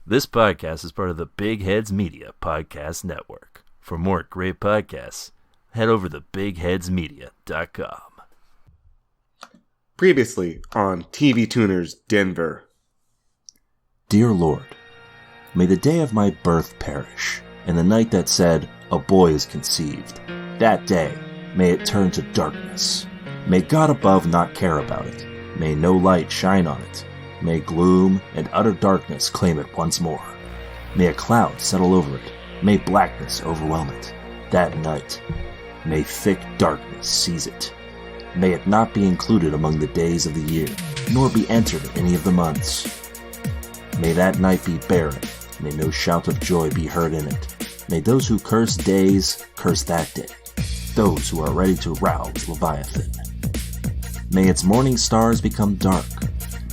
This podcast is part of the Big Heads Media Podcast Network. For more great podcasts, head over to bigheadsmedia.com. Previously on TV Tuners Denver. Dear Lord, may the day of my birth perish, and the night that said, a boy is conceived. That day, may it turn to darkness. May God above not care about it. May no light shine on it. May gloom and utter darkness claim it once more. May a cloud settle over it. May blackness overwhelm it. That night, may thick darkness seize it. May it not be included among the days of the year, nor be entered in any of the months. May that night be barren. May no shout of joy be heard in it. May those who curse days curse that day. Those who are ready to rouse Leviathan. May its morning stars become dark.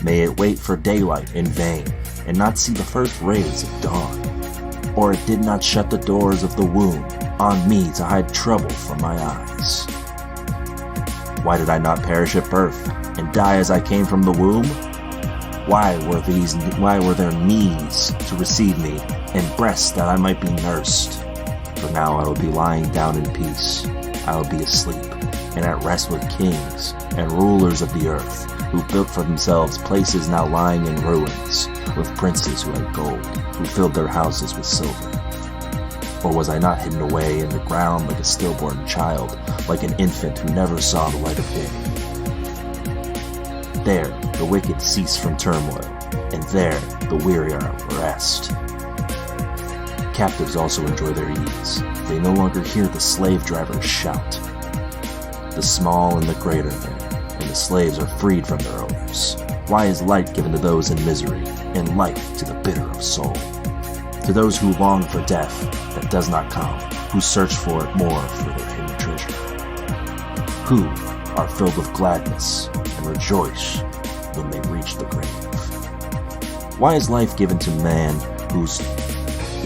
May it wait for daylight in vain, and not see the first rays of dawn. Or it did not shut the doors of the womb on me to hide trouble from my eyes. Why did I not perish at birth, and die as I came from the womb? Why were there knees to receive me, and breasts that I might be nursed? For now I will be lying down in peace. I will be asleep, and at rest with kings and rulers of the earth, who built for themselves places now lying in ruins, with princes who had gold, who filled their houses with silver. Or was I not hidden away in the ground like a stillborn child, like an infant who never saw the light of day? There the wicked cease from turmoil, and there the weary are at rest. Captives also enjoy their ease. They no longer hear the slave drivers shout. The small and the great are there, and the slaves are freed from their owners. Why is light given to those in misery, and life to the bitter of soul? To those who long for death that does not come, who search for it more for their hidden treasure. Who are filled with gladness and rejoice when they reach the grave. Why is life given to man whose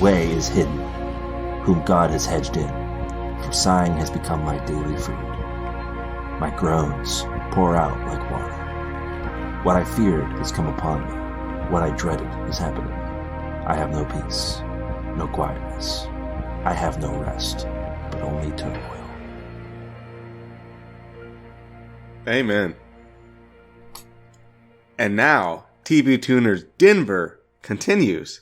way is hidden, whom God has hedged in? For sighing has become my daily food. My groans pour out like water. What I feared has come upon me. What I dreaded has happened to me. I have no peace, no quietness. I have no rest, but only turmoil. Amen. And now, TV Tuners Denver continues.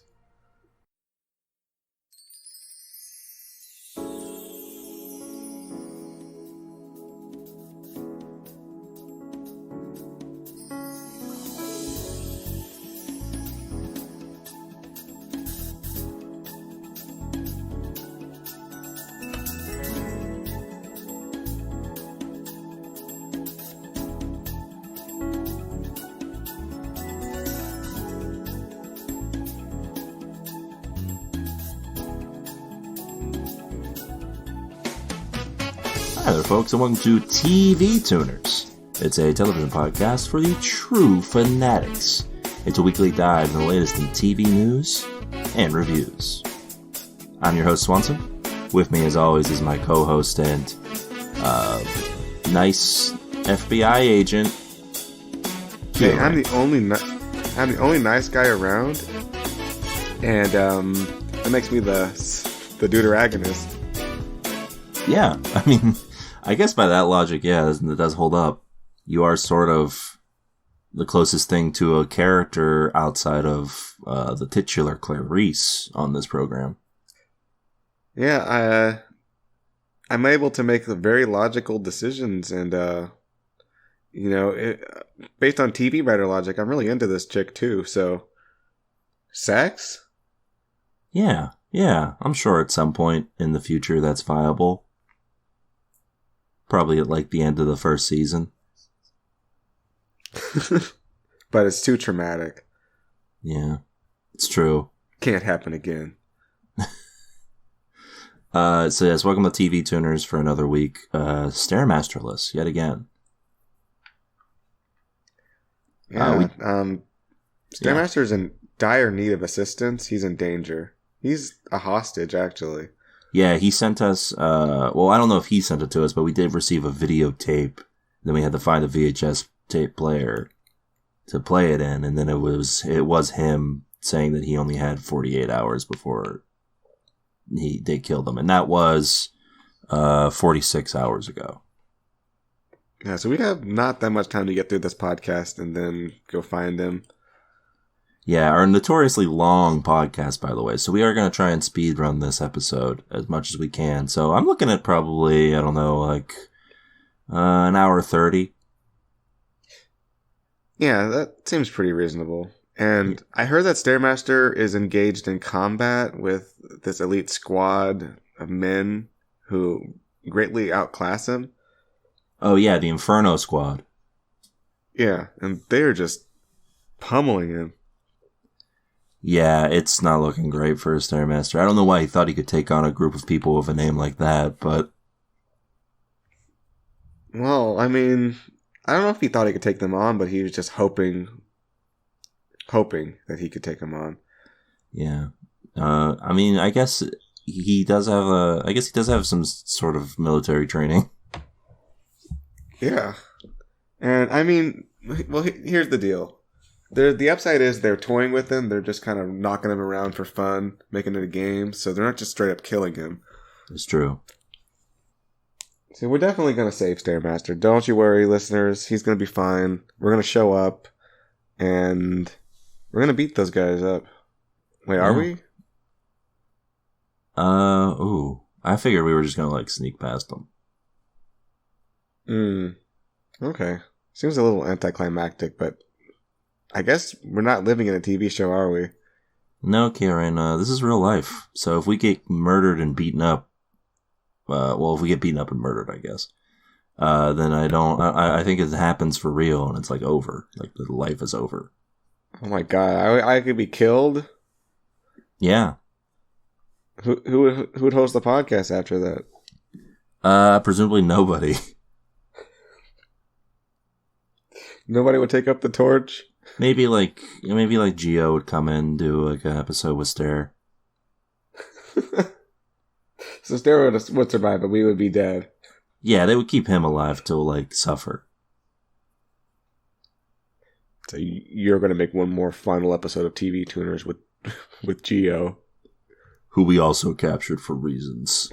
Hi there, folks, and welcome to TV Tuners. It's a television podcast for the true fanatics. It's a weekly dive in the latest in TV news and reviews. I'm your host, Swanson. With me, as always, is my co-host and nice FBI agent, Hey, Kiorein. I'm the only nice guy around, and that makes me the deuteragonist. Yeah, I mean, I guess by that logic, yeah, it does hold up. You are sort of the closest thing to a character outside of the titular Clarice on this program. Yeah, I'm able to make very logical decisions, and based on TV writer logic, I'm really into this chick too. So, sex? Yeah, I'm sure at some point in the future that's viable. Probably at like the end of the first season. But it's too traumatic. Yeah, it's true. Can't happen again. So yes, welcome to TV Tuners for another week. Stairmasterless yet again. Yeah, Stairmaster's in dire need of assistance. He's in danger. He's a hostage, actually. Yeah, he sent us, well, I don't know if he sent it to us, but we did receive a videotape. Then we had to find a VHS tape player to play it in, and then it was him saying that he only had 48 hours before they killed him. And that was 46 hours ago. Yeah, so we have not that much time to get through this podcast and then go find him. Yeah, our notoriously long podcast, by the way. So we are going to try and speed run this episode as much as we can. So I'm looking at probably, I don't know, like an hour 30. Yeah, that seems pretty reasonable. And I heard that Stairmaster is engaged in combat with this elite squad of men who greatly outclass him. Oh, yeah, the Inferno Squad. Yeah, and they're just pummeling him. Yeah, it's not looking great for a Stairmaster. I don't know why he thought he could take on a group of people with a name like that, but... Well, I mean, I don't know if he thought he could take them on, but he was just hoping that he could take them on. Yeah. I mean, I guess he does have some sort of military training. Yeah. And I mean, well, here's the deal. The upside is they're toying with him. They're just kind of knocking him around for fun, making it a game. So they're not just straight up killing him. It's true. So we're definitely going to save Stairmaster. Don't you worry, listeners. He's going to be fine. We're going to show up and we're going to beat those guys up. Wait, are we? Ooh. I figured we were just going to like sneak past them. Okay. Seems a little anticlimactic, but I guess we're not living in a TV show, are we? No, Kierein, this is real life. So if we get murdered and beaten up, if we get beaten up and murdered, I guess, then I think it happens for real and it's like over. Like the life is over. Oh my god, I could be killed? Yeah. Who would host the podcast after that? Presumably nobody. Nobody would take up the torch? Maybe like Gio would come in and do like an episode with Stair. So Stair would survive, but we would be dead. Yeah, they would keep him alive to like suffer. So you're going to make one more final episode of TV Tuners with Gio, who we also captured for reasons.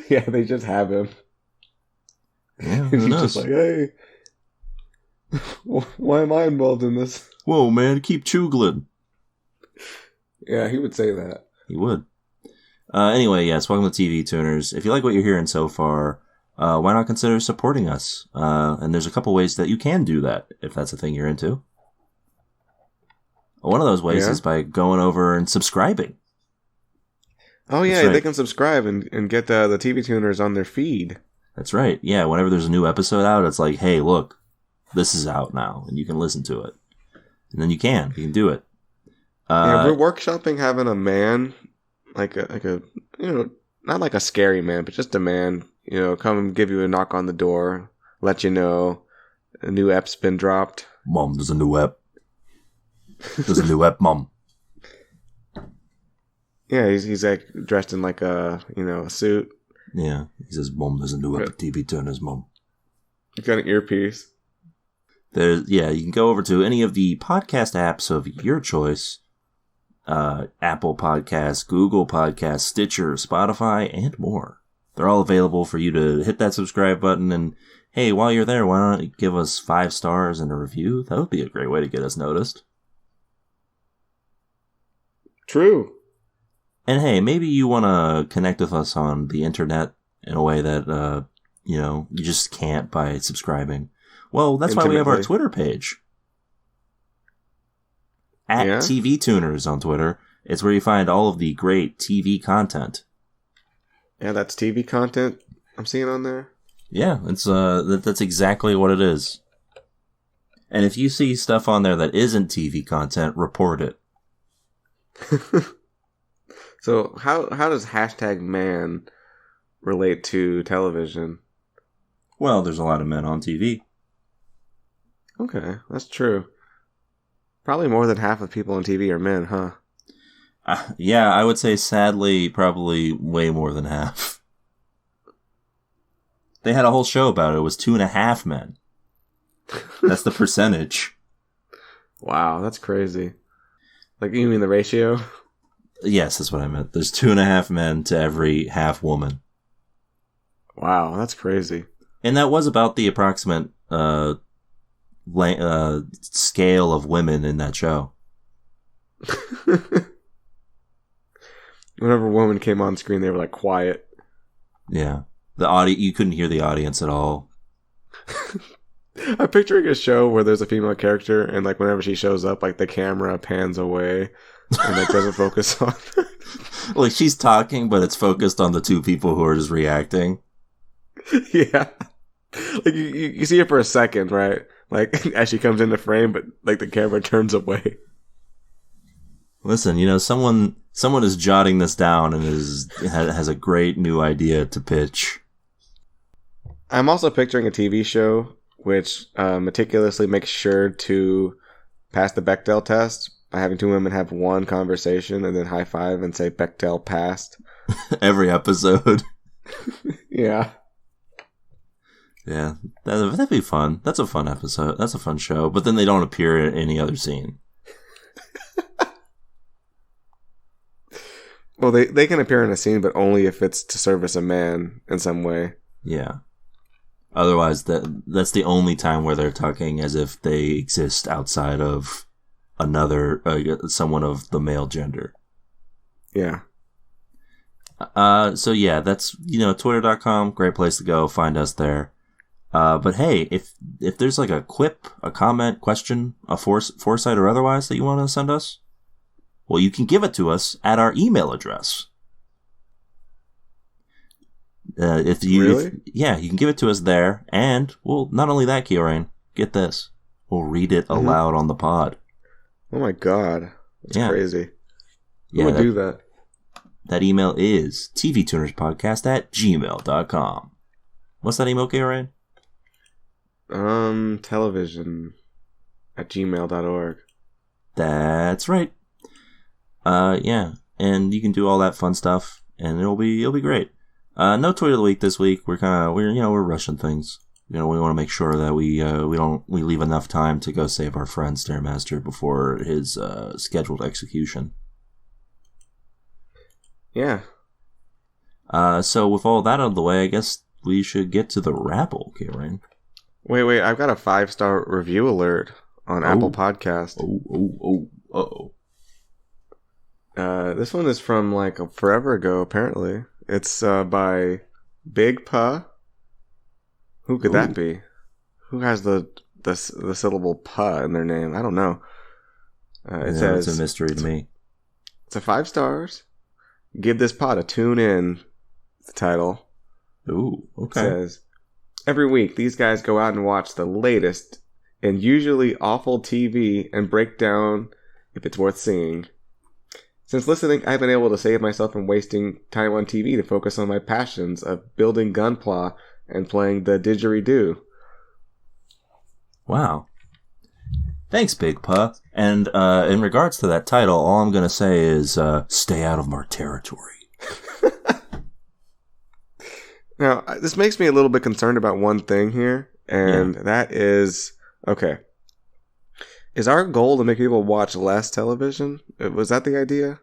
Yeah, they just have him. Yeah, who knows? Just like, hey. Why am I involved in this? Whoa, man, keep chugling. Yeah, he would say that. He would. Anyway, yes, welcome to TV Tuners. If you like what you're hearing so far, why not consider supporting us? And there's a couple ways that you can do that, if that's a thing you're into. One of those ways is by going over and subscribing. Oh, yeah, right. They can subscribe and get the TV Tuners on their feed. That's right. Yeah, whenever there's a new episode out, it's like, hey, look. This is out now, and you can listen to it. And then you can do it. Yeah, we're workshopping having a man, like a not like a scary man, but just a man, come and give you a knock on the door, let you know a new app's been dropped. Mom, there's a new app. There's a new app, Mom. Yeah, he's like dressed in like a suit. Yeah, he says, Mom, there's a new app at TV Tuners, Mom. He's got an earpiece. You can go over to any of the podcast apps of your choice. Apple Podcasts, Google Podcasts, Stitcher, Spotify, and more. They're all available for you to hit that subscribe button. And hey, while you're there, why not give us 5 stars and a review? That would be a great way to get us noticed. True. And hey, maybe you want to connect with us on the internet in a way that, you just can't by subscribing. Well, that's why we have our Twitter page. At TV Tuners on Twitter. It's where you find all of the great TV content. Yeah, that's TV content I'm seeing on there. Yeah, it's that's exactly what it is. And if you see stuff on there that isn't TV content, report it. So how does #man relate to television? Well, there's a lot of men on TV. Okay, that's true. Probably more than half of people on TV are men, huh? Yeah, I would say sadly, probably way more than half. They had a whole show about it. It was 2.5 men. That's the percentage. Wow, that's crazy. Like, you mean the ratio? Yes, that's what I meant. There's 2.5 men to every half woman. Wow, that's crazy. And that was about the approximate scale of women in that show. Whenever a woman came on screen, they were like quiet. Yeah. You couldn't hear the audience at all. I'm picturing a show where there's a female character, and like whenever she shows up, like the camera pans away and like doesn't focus on her. Like she's talking, but it's focused on the two people who are just reacting. Yeah. Like you see her for a second, right? Like as she comes into frame, but like the camera turns away. Listen, someone is jotting this down and has a great new idea to pitch. I'm also picturing a TV show which meticulously makes sure to pass the Bechdel test by having two women have one conversation and then high five and say Bechdel passed. Every episode. Yeah. Yeah, that'd be fun. That's a fun episode. That's a fun show. But then they don't appear in any other scene. Well, they can appear in a scene, but only if it's to service a man in some way. Yeah. Otherwise, that's the only time where they're talking as if they exist outside of another someone of the male gender. Yeah. So yeah, that's Twitter.com, great place to go. Find us there. But hey, if there's like a quip, a comment, question, a foresight, or otherwise that you want to send us, well, you can give it to us at our email address. Really? You can give it to us there, and well, not only that, Kiorein, get this, we'll read it aloud on the pod. Oh my god, that's crazy. Yeah, Who would do that? That email is tvtunerspodcast@gmail.com. What's that email, Kiorein? Television@gmail.org. That's right. Yeah, and you can do all that fun stuff, and it'll be great. No tweet of the week this week. We're rushing things. We want to make sure that we leave enough time to go save our friend Stairmaster before his scheduled execution. Yeah. So with all that out of the way, I guess we should get to the rabble, Kieran. Wait, I've got a 5-star review alert on Apple Podcast. This one is from like forever ago, apparently. It's by Big Puh. Who could that be? Who has the syllable puh in their name? I don't know. It says it's a mystery to me. It's a 5 stars. Give this pod a tune in. The title. Ooh, okay. It says, every week these guys go out and watch the latest and usually awful TV and break down if it's worth seeing. Since listening, I've been able to save myself from wasting time on TV to focus on my passions of building Gunpla and playing the didgeridoo. Wow. Thanks, Big Puh. And in regards to that title, all I'm going to say is stay out of our territory. Now, this makes me a little bit concerned about one thing here, and that is, okay, is our goal to make people watch less television? Was that the idea?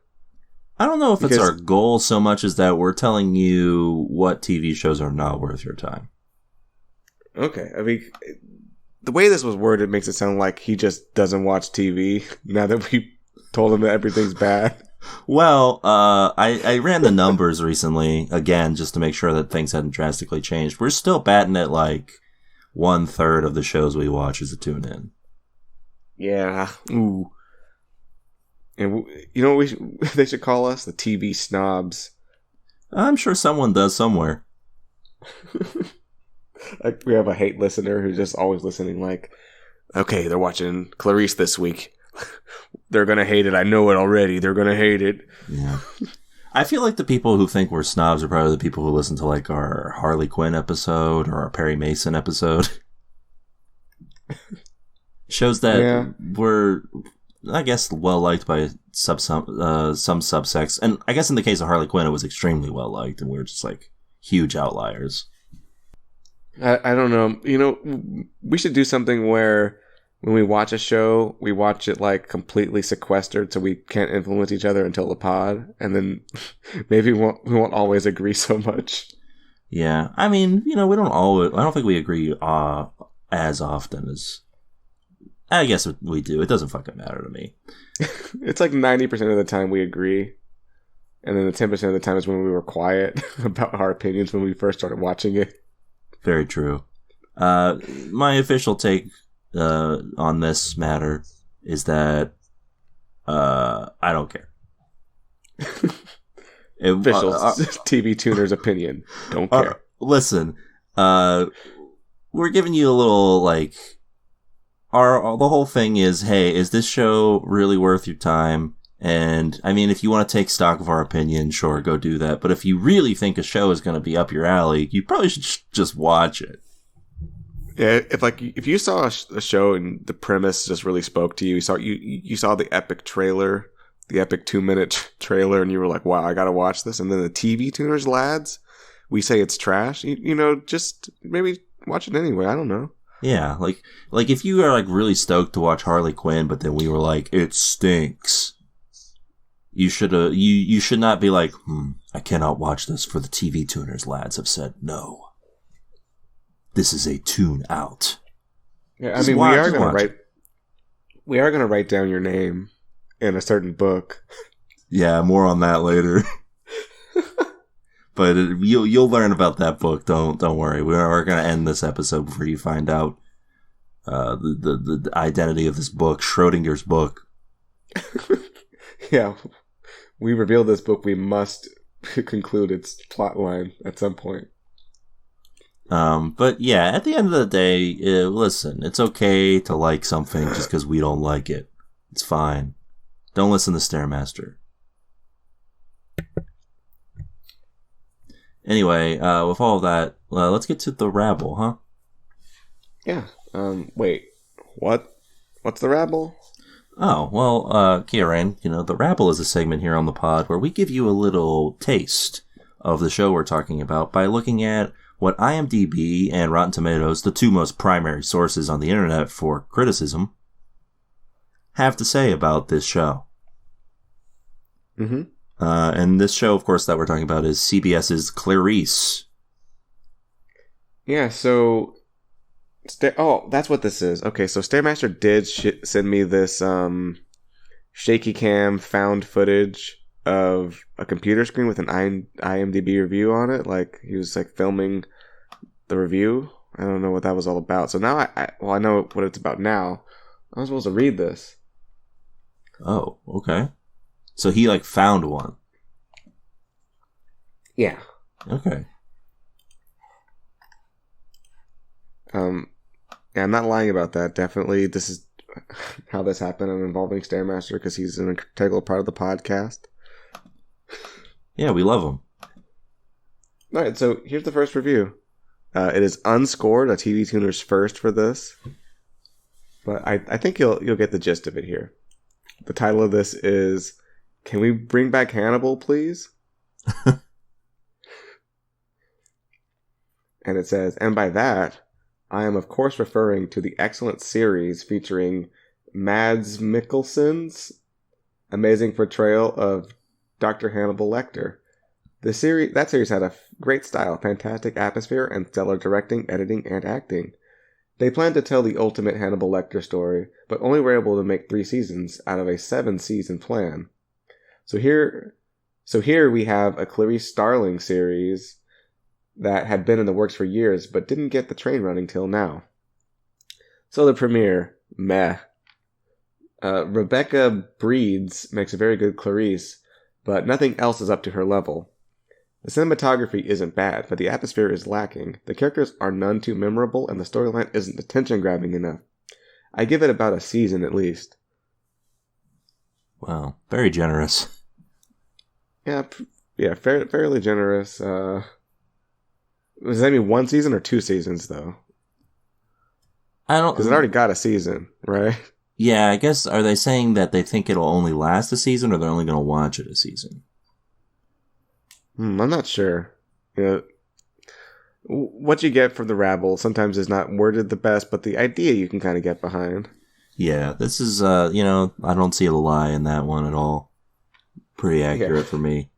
I don't know if it's our goal so much as that we're telling you what TV shows are not worth your time. Okay. I mean, the way this was worded makes it sound like he just doesn't watch TV now that we told him that everything's bad. Well, I ran the numbers recently, again, just to make sure that things hadn't drastically changed. We're still batting at like 1/3 of the shows we watch is a tune-in. Yeah. Ooh. And you know what they should call us? The TV snobs. I'm sure someone does somewhere. Like we have a hate listener who's just always listening like, okay, they're watching Clarice this week. They're going to hate it. I know it already. They're going to hate it. Yeah. I feel like the people who think we're snobs are probably the people who listen to like our Harley Quinn episode or our Perry Mason episode. Shows that were, I guess, well liked by some subsects. And I guess in the case of Harley Quinn, it was extremely well liked, and we were just like huge outliers. I don't know. You know, we should do something where when we watch a show, we watch it like completely sequestered so we can't influence each other until the pod, and then maybe we won't always agree so much. Yeah, I mean, we don't always. I don't think we agree as often as. I guess we do. It doesn't fucking matter to me. It's like 90% of the time we agree, and then the 10% of the time is when we were quiet about our opinions when we first started watching it. Very true. My official take on this matter is that I don't care. Official TV tuner's opinion. Don't care. Listen, we're giving you a little like the whole thing is, hey, is this show really worth your time? And I mean, if you want to take stock of our opinion, sure, go do that. But if you really think a show is going to be up your alley, you probably should just watch it. Yeah, if you saw a show and the premise just really spoke to you, you saw the epic trailer, the epic 2-minute trailer, and you were like, wow, I gotta watch this. And then the TV tuners lads, we say it's trash. Just maybe watch it anyway. I don't know. Yeah, like if you are like really stoked to watch Harley Quinn, but then we were like, it stinks. You should not be like, I cannot watch this for the TV tuners lads have said no. This is a tune out. Yeah, I mean, we are gonna write down your name in a certain book. Yeah, more on that later. But you'll learn about that book. Don't worry. We're gonna end this episode before you find out the identity of this book, Schrodinger's book. Yeah, we reveal this book. We must conclude its plot line at some point. But yeah, at the end of the day, listen, it's okay to like something just because we don't like it. It's fine. Don't listen to Stairmaster. Anyway, with all of that, let's get to the rabble, huh? Yeah. Wait. What? What's the rabble? Oh, well, Kiorein, the rabble is a segment here on the pod where we give you a little taste of the show we're talking about by looking at what IMDb and Rotten Tomatoes, the two most primary sources on the internet for criticism, have to say about this show. Mm-hmm. And this show, of course, that we're talking about is CBS's Clarice. Yeah, so... that's what this is. Okay, so Stairmaster did send me this shaky cam found footage of a computer screen with an IMDb review on it. Like, he was, filming the review. I don't know what that was all about. So now I know what it's about now. I'm supposed to read this. Oh, okay. So he, found one. Yeah. Okay. Yeah, I'm not lying about that. Definitely, this is how this happened. I'm involving Stairmaster because he's an integral part of the podcast. Yeah, we love him. All right, so here's the first review. It is unscored, a TV tuner's first for this, but I think you'll get the gist of it here. The title of this is, "Can we bring back Hannibal, please?" And it says, "And by that, I am of course referring to the excellent series featuring Mads Mikkelsen's amazing portrayal of Dr. Hannibal Lecter. That series had a great style, fantastic atmosphere, and stellar directing, editing, and acting. They planned to tell the ultimate Hannibal Lecter story, but only were able to make 3 seasons out of a 7-season plan. So here we have a Clarice Starling series that had been in the works for years, but didn't get the train running till now. So the premiere, meh. Rebecca Breeds makes a very good Clarice, but nothing else is up to her level. The cinematography isn't bad, but the atmosphere is lacking. The characters are none too memorable, and the storyline isn't attention-grabbing enough. I give it about a season at least." Wow, very generous. Yeah, fairly generous. Does that mean 1 season or 2 seasons, though? I don't... Because it already got a season, right? Yeah, I guess, are they saying that they think it'll only last a season, or they're only going to watch it a season? I'm not sure. What you get from the rabble sometimes is not worded the best, but the idea you can kind of get behind. Yeah, this is, I don't see a lie in that one at all. Pretty accurate for me.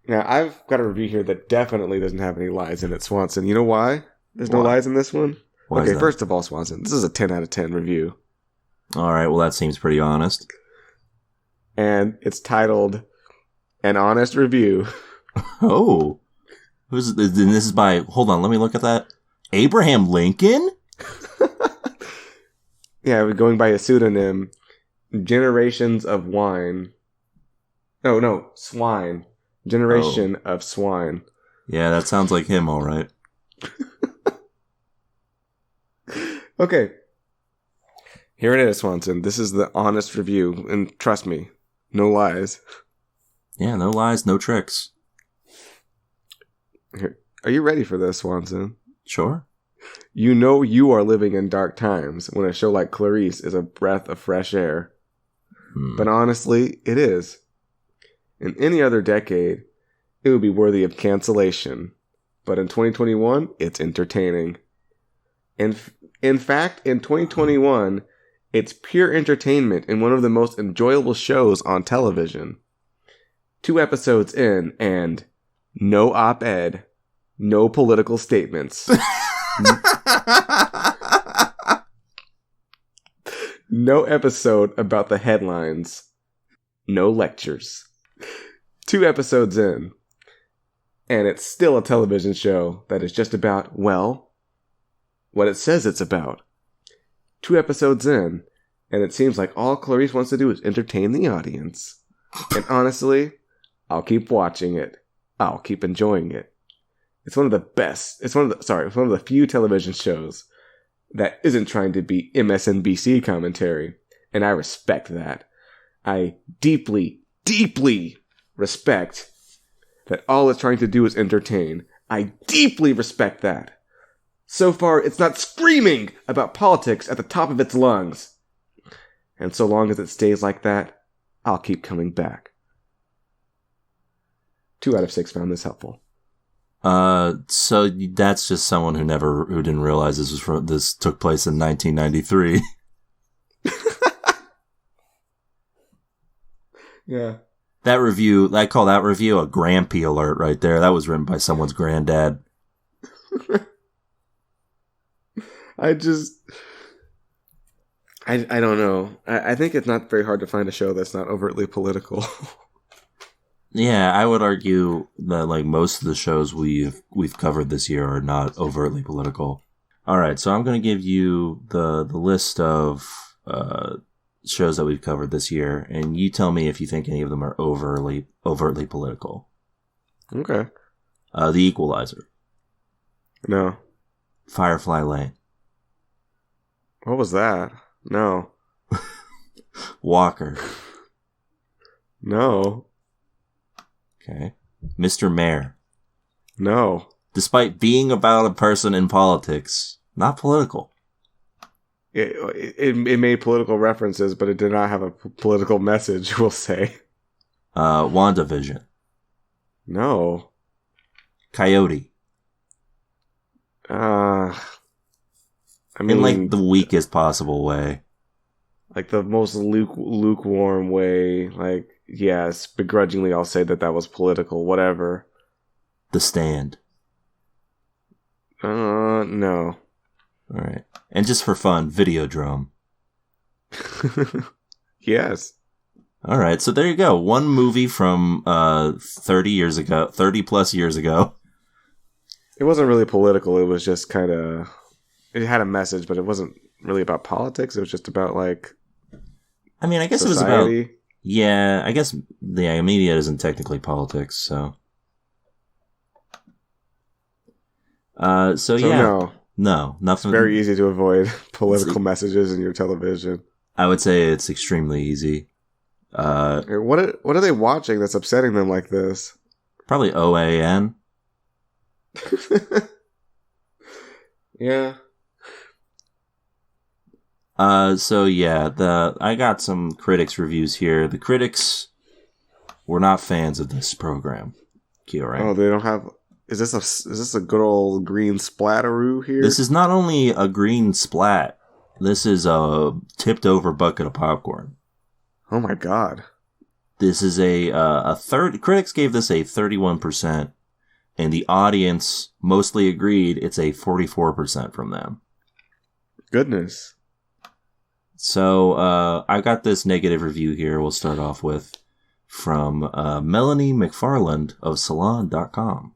Now, I've got a review here that definitely doesn't have any lies in it, Swanson. You know why? There's no lies in this one? Okay, first of all, Swanson, this is a 10 out of 10 review. All right, well, that seems pretty honest. And it's titled, An Honest Review. Oh. This is by, hold on, let me look at that. Abraham Lincoln? Yeah, we're going by a pseudonym. Generations of Wine. Oh, no, Swine. Generation of Swine. Yeah, that sounds like him, all right. Okay. Here it is, Swanson. This is the honest review. And trust me, no lies. Yeah, no lies, no tricks. Here. Are you ready for this, Swanson? Sure. You know you are living in dark times when a show like Clarice is a breath of fresh air. But honestly, it is. In any other decade, it would be worthy of cancellation. But in 2021, it's entertaining. In fact, in 2021, it's pure entertainment and one of the most enjoyable shows on television. 2 episodes in, and no op-ed, no political statements. No episode about the headlines. No lectures. 2 episodes in, and it's still a television show that is just about, well, what it says it's about. 2 episodes in, and it seems like all Clarice wants to do is entertain the audience. And honestly, I'll keep watching it. I'll keep enjoying it. It's one of the best. It's one of the few television shows that isn't trying to be MSNBC commentary, and I respect that. I deeply, deeply respect that all it's trying to do is entertain. I deeply respect that. So far, it's not screaming about politics at the top of its lungs. And so long as it stays like that, I'll keep coming back. 2 out of 6 found this helpful. So that's just someone who didn't realize this took place in 1993. Yeah. I call that review a Grampy alert right there. That was written by someone's granddad. I don't know. I think it's not very hard to find a show that's not overtly political. Yeah, I would argue that like most of the shows we've covered this year are not overtly political. All right, so I'm going to give you the list of shows that we've covered this year, and you tell me if you think any of them are overtly political. Okay. The Equalizer. No. Firefly Lane. What was that? No. Walker. No. Okay. Mr. Mayor. No. Despite being about a person in politics, not political. It made political references, but it did not have a political message, we'll say. WandaVision. No. Coyote. I mean, in like the weakest possible way. Like the most lukewarm way. Like, yes, begrudgingly I'll say that was political, whatever. The Stand. No. Alright. And just for fun, Videodrome. Yes. Alright, so there you go. One movie from 30 plus years ago. It wasn't really political, it was just kind of... It had a message, but it wasn't really about politics, it was just about, like... I mean, I guess society. It was about... Yeah, I guess the media isn't technically politics, so... So yeah. No, nothing. It's very easy to avoid political messages in your television. I would say it's extremely easy. What are they watching that's upsetting them like this? Probably OAN. Yeah. So yeah, I got some critics reviews here. The critics were not fans of this program. Kiorein. Oh, they don't have. Is this a good old green splatteroo here? This is not only a green splat. This is a tipped over bucket of popcorn. Oh my god. This is a third. Critics gave this a 31%, and the audience mostly agreed it's a 44% from them. Goodness. So I got this negative review here. We'll start off with from Melanie McFarland of Salon.com.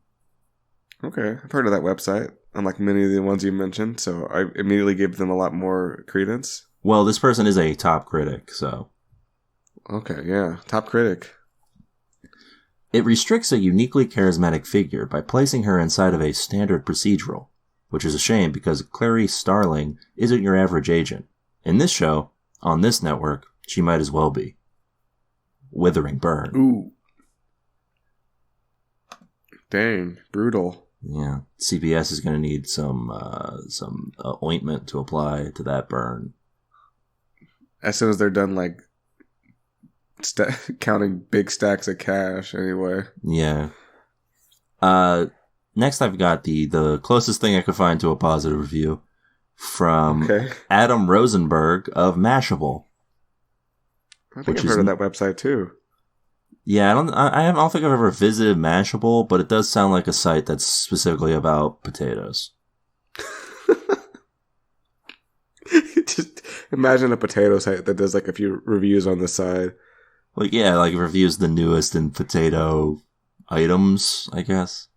Okay, I've heard of that website, unlike many of the ones you mentioned, so I immediately gave them a lot more credence. Well, this person is a top critic, so... Okay, yeah, top critic. It restricts a uniquely charismatic figure by placing her inside of a standard procedural, which is a shame because Clarice Starling isn't your average agent. In this show, on this network, she might as well be. Withering burn. Ooh. Dang, brutal. Yeah, CBS is going to need some ointment to apply to that burn. As soon as they're done, like, counting big stacks of cash, anyway. Yeah. Next, I've got the closest thing I could find to a positive review from Adam Rosenberg of Mashable. I think I've heard of that website too. Yeah, I don't think I've ever visited Mashable, but it does sound like a site that's specifically about potatoes. Just imagine a potato site that does like a few reviews on the side. Like, yeah, like reviews the newest in potato items, I guess.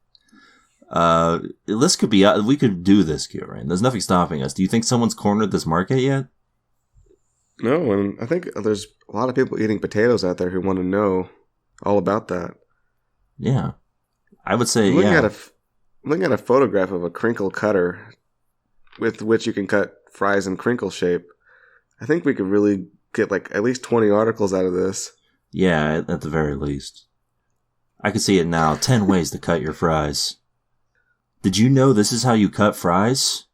This could be, we could do this, QAnon. There's nothing stopping us. Do you think someone's cornered this market yet? No, and I think there's a lot of people eating potatoes out there who want to know all about that. Yeah. I would say, I'm looking at a photograph of a crinkle cutter with which you can cut fries in crinkle shape. I think we could really get like at least 20 articles out of this. Yeah, at the very least. I can see it now. 10 ways to cut your fries. Did you know this is how you cut fries?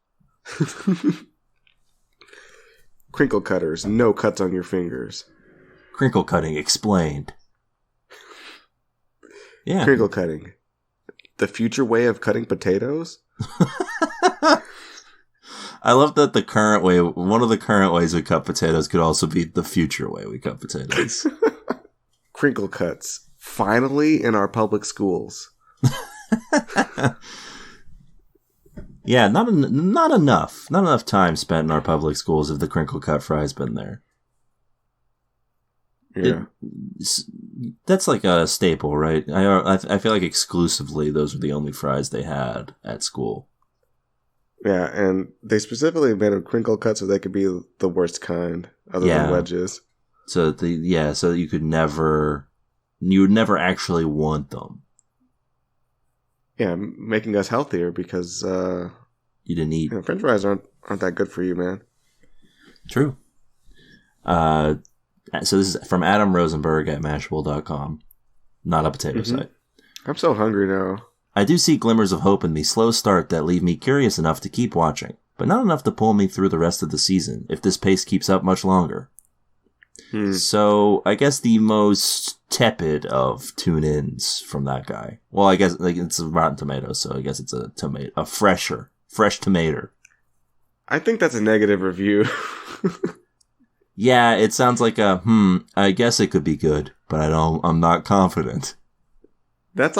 Crinkle cutters. No cuts on your fingers. Crinkle cutting explained. Yeah. Crinkle cutting. The future way of cutting potatoes? I love that the current way, one of the current ways we cut potatoes could also be the future way we cut potatoes. Crinkle cuts. Finally in our public schools. Yeah, not enough time spent in our public schools if the crinkle cut fry's been there. Yeah. That's like a staple, right? I feel like exclusively those were the only fries they had at school. Yeah, and they specifically made a crinkle cut so they could be the worst kind, other than wedges. So so that you would never actually want them. Yeah, making us healthier because you didn't eat. French fries aren't that good for you, man. True. So this is from Adam Rosenberg at Mashable.com. Not a potato site. I'm so hungry now. I do see glimmers of hope in the slow start that leave me curious enough to keep watching, but not enough to pull me through the rest of the season if this pace keeps up much longer. So I guess the most tepid of tune-ins from that guy. Well, I guess like it's Rotten Tomatoes, so I guess it's a fresh tomato. I think that's a negative review. Yeah, it sounds like I guess it could be good, but I'm not confident. That's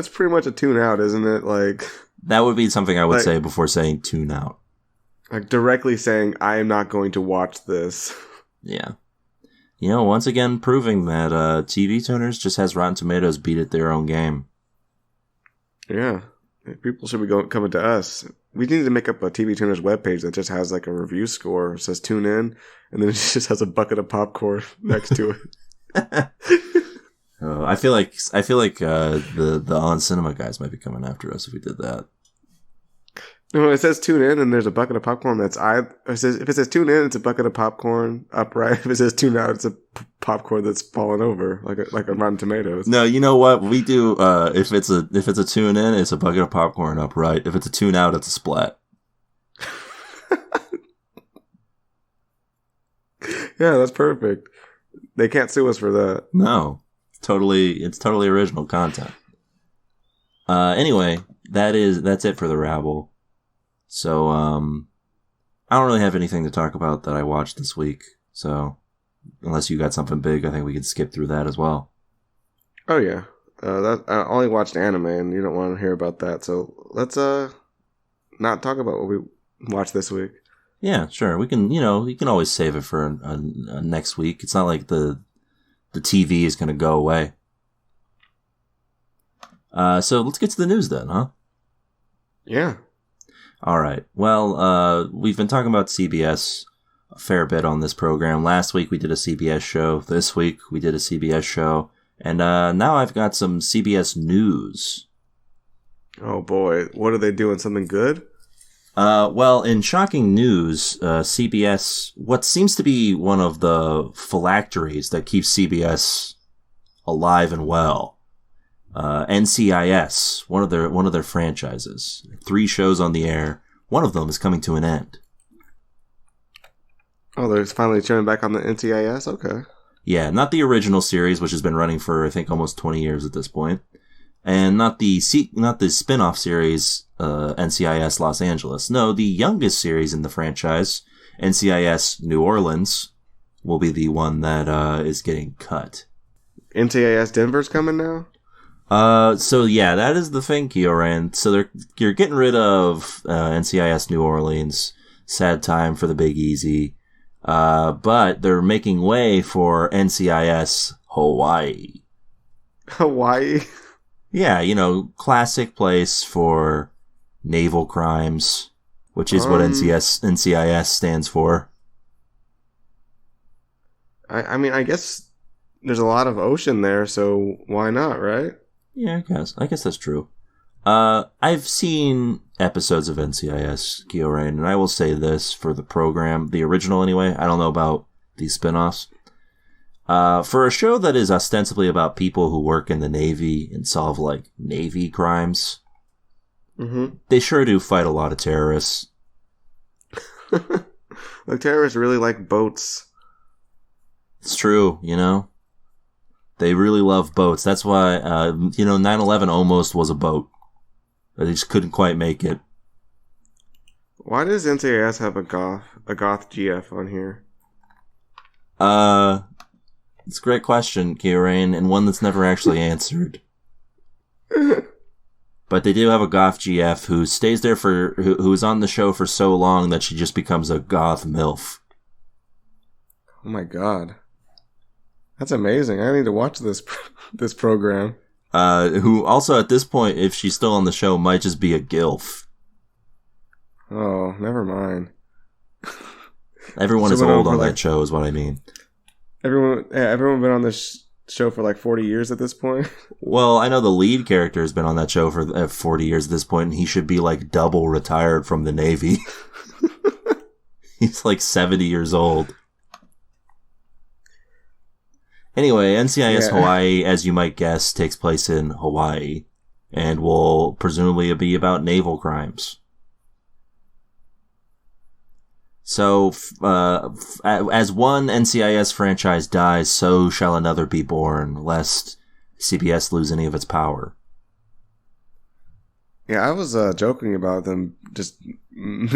pretty much a tune out, isn't it? Like, that would be something I would say before saying tune out. Like directly saying, I am not going to watch this. Yeah. Once again proving that TV tuners just has Rotten Tomatoes beat at their own game. Yeah. People should be coming to us. We need to make up a TV Tuners webpage that just has like a review score. It says tune in, and then it just has a bucket of popcorn next to it. I feel like the On Cinema guys might be coming after us if we did that. No, it says tune in, and there's a bucket of popcorn if it says tune in, it's a bucket of popcorn upright. If it says tune out, it's a popcorn that's fallen over, like a Rotten Tomatoes. No, you know what we do? If it's a tune in, it's a bucket of popcorn upright. If it's a tune out, it's a splat. Yeah, that's perfect. They can't sue us for that. No, it's totally original content. Anyway, that's it for the rabble. So, I don't really have anything to talk about that I watched this week, so unless you got something big, I think we could skip through that as well. Oh yeah, I only watched anime, and you don't want to hear about that. So let's not talk about what we watched this week. Yeah, sure. We can, you can always save it for next week. It's not like the TV is going to go away. So let's get to the news then, huh? Yeah. All right. Well, we've been talking about CBS a fair bit on this program. Last week we did a CBS show. This week we did a CBS show. And now I've got some CBS news. Oh boy, what are they doing? Something good? Well, in shocking news, CBS, what seems to be one of the phylacteries that keeps CBS alive and well, NCIS, one of their franchises, 3 shows on the air. One of them is coming to an end. Oh, they're finally turning back on the NCIS? Okay. Yeah, not the original series, which has been running for, I think, almost 20 years at this point. And not the spin-off series, NCIS Los Angeles. No, the youngest series in the franchise, NCIS New Orleans, will be the one that is getting cut. NCIS Denver's coming now? So yeah, that is the thing, Kiorein. So you're getting rid of NCIS New Orleans. Sad time for the Big Easy. But they're making way for NCIS Hawaii. Hawaii? Yeah, classic place for naval crimes, which is what NCIS stands for. I mean, I guess there's a lot of ocean there, so why not, right? Yeah, I guess that's true. I've seen episodes of NCIS, Kiorein, and I will say this for the program, the original anyway. I don't know about these spin-offs. For a show that is ostensibly about people who work in the Navy and solve, Navy crimes, they sure do fight a lot of terrorists. Terrorists really like boats. It's true, They really love boats. That's why, 9/11 almost was a boat. They just couldn't quite make it. Why does NCIS have a goth GF on here? It's a great question, Kiorein, and one that's never actually answered. But they do have a goth GF who stays there who is on the show for so long that she just becomes a goth MILF. Oh my god. That's amazing. I need to watch this program. Who also at this point, if she's still on the show, might just be a GILF. Oh, never mind. Everyone is old on that show is what I mean. Everyone been on this show for 40 years at this point. Well, I know the lead character has been on that show for 40 years at this point, and he should be double retired from the Navy. He's 70 years old. Anyway, NCIS Hawaii, as you might guess, takes place in Hawaii and will presumably be about naval crimes. So, as one NCIS franchise dies, so shall another be born, lest CBS lose any of its power. Yeah, I was joking about them just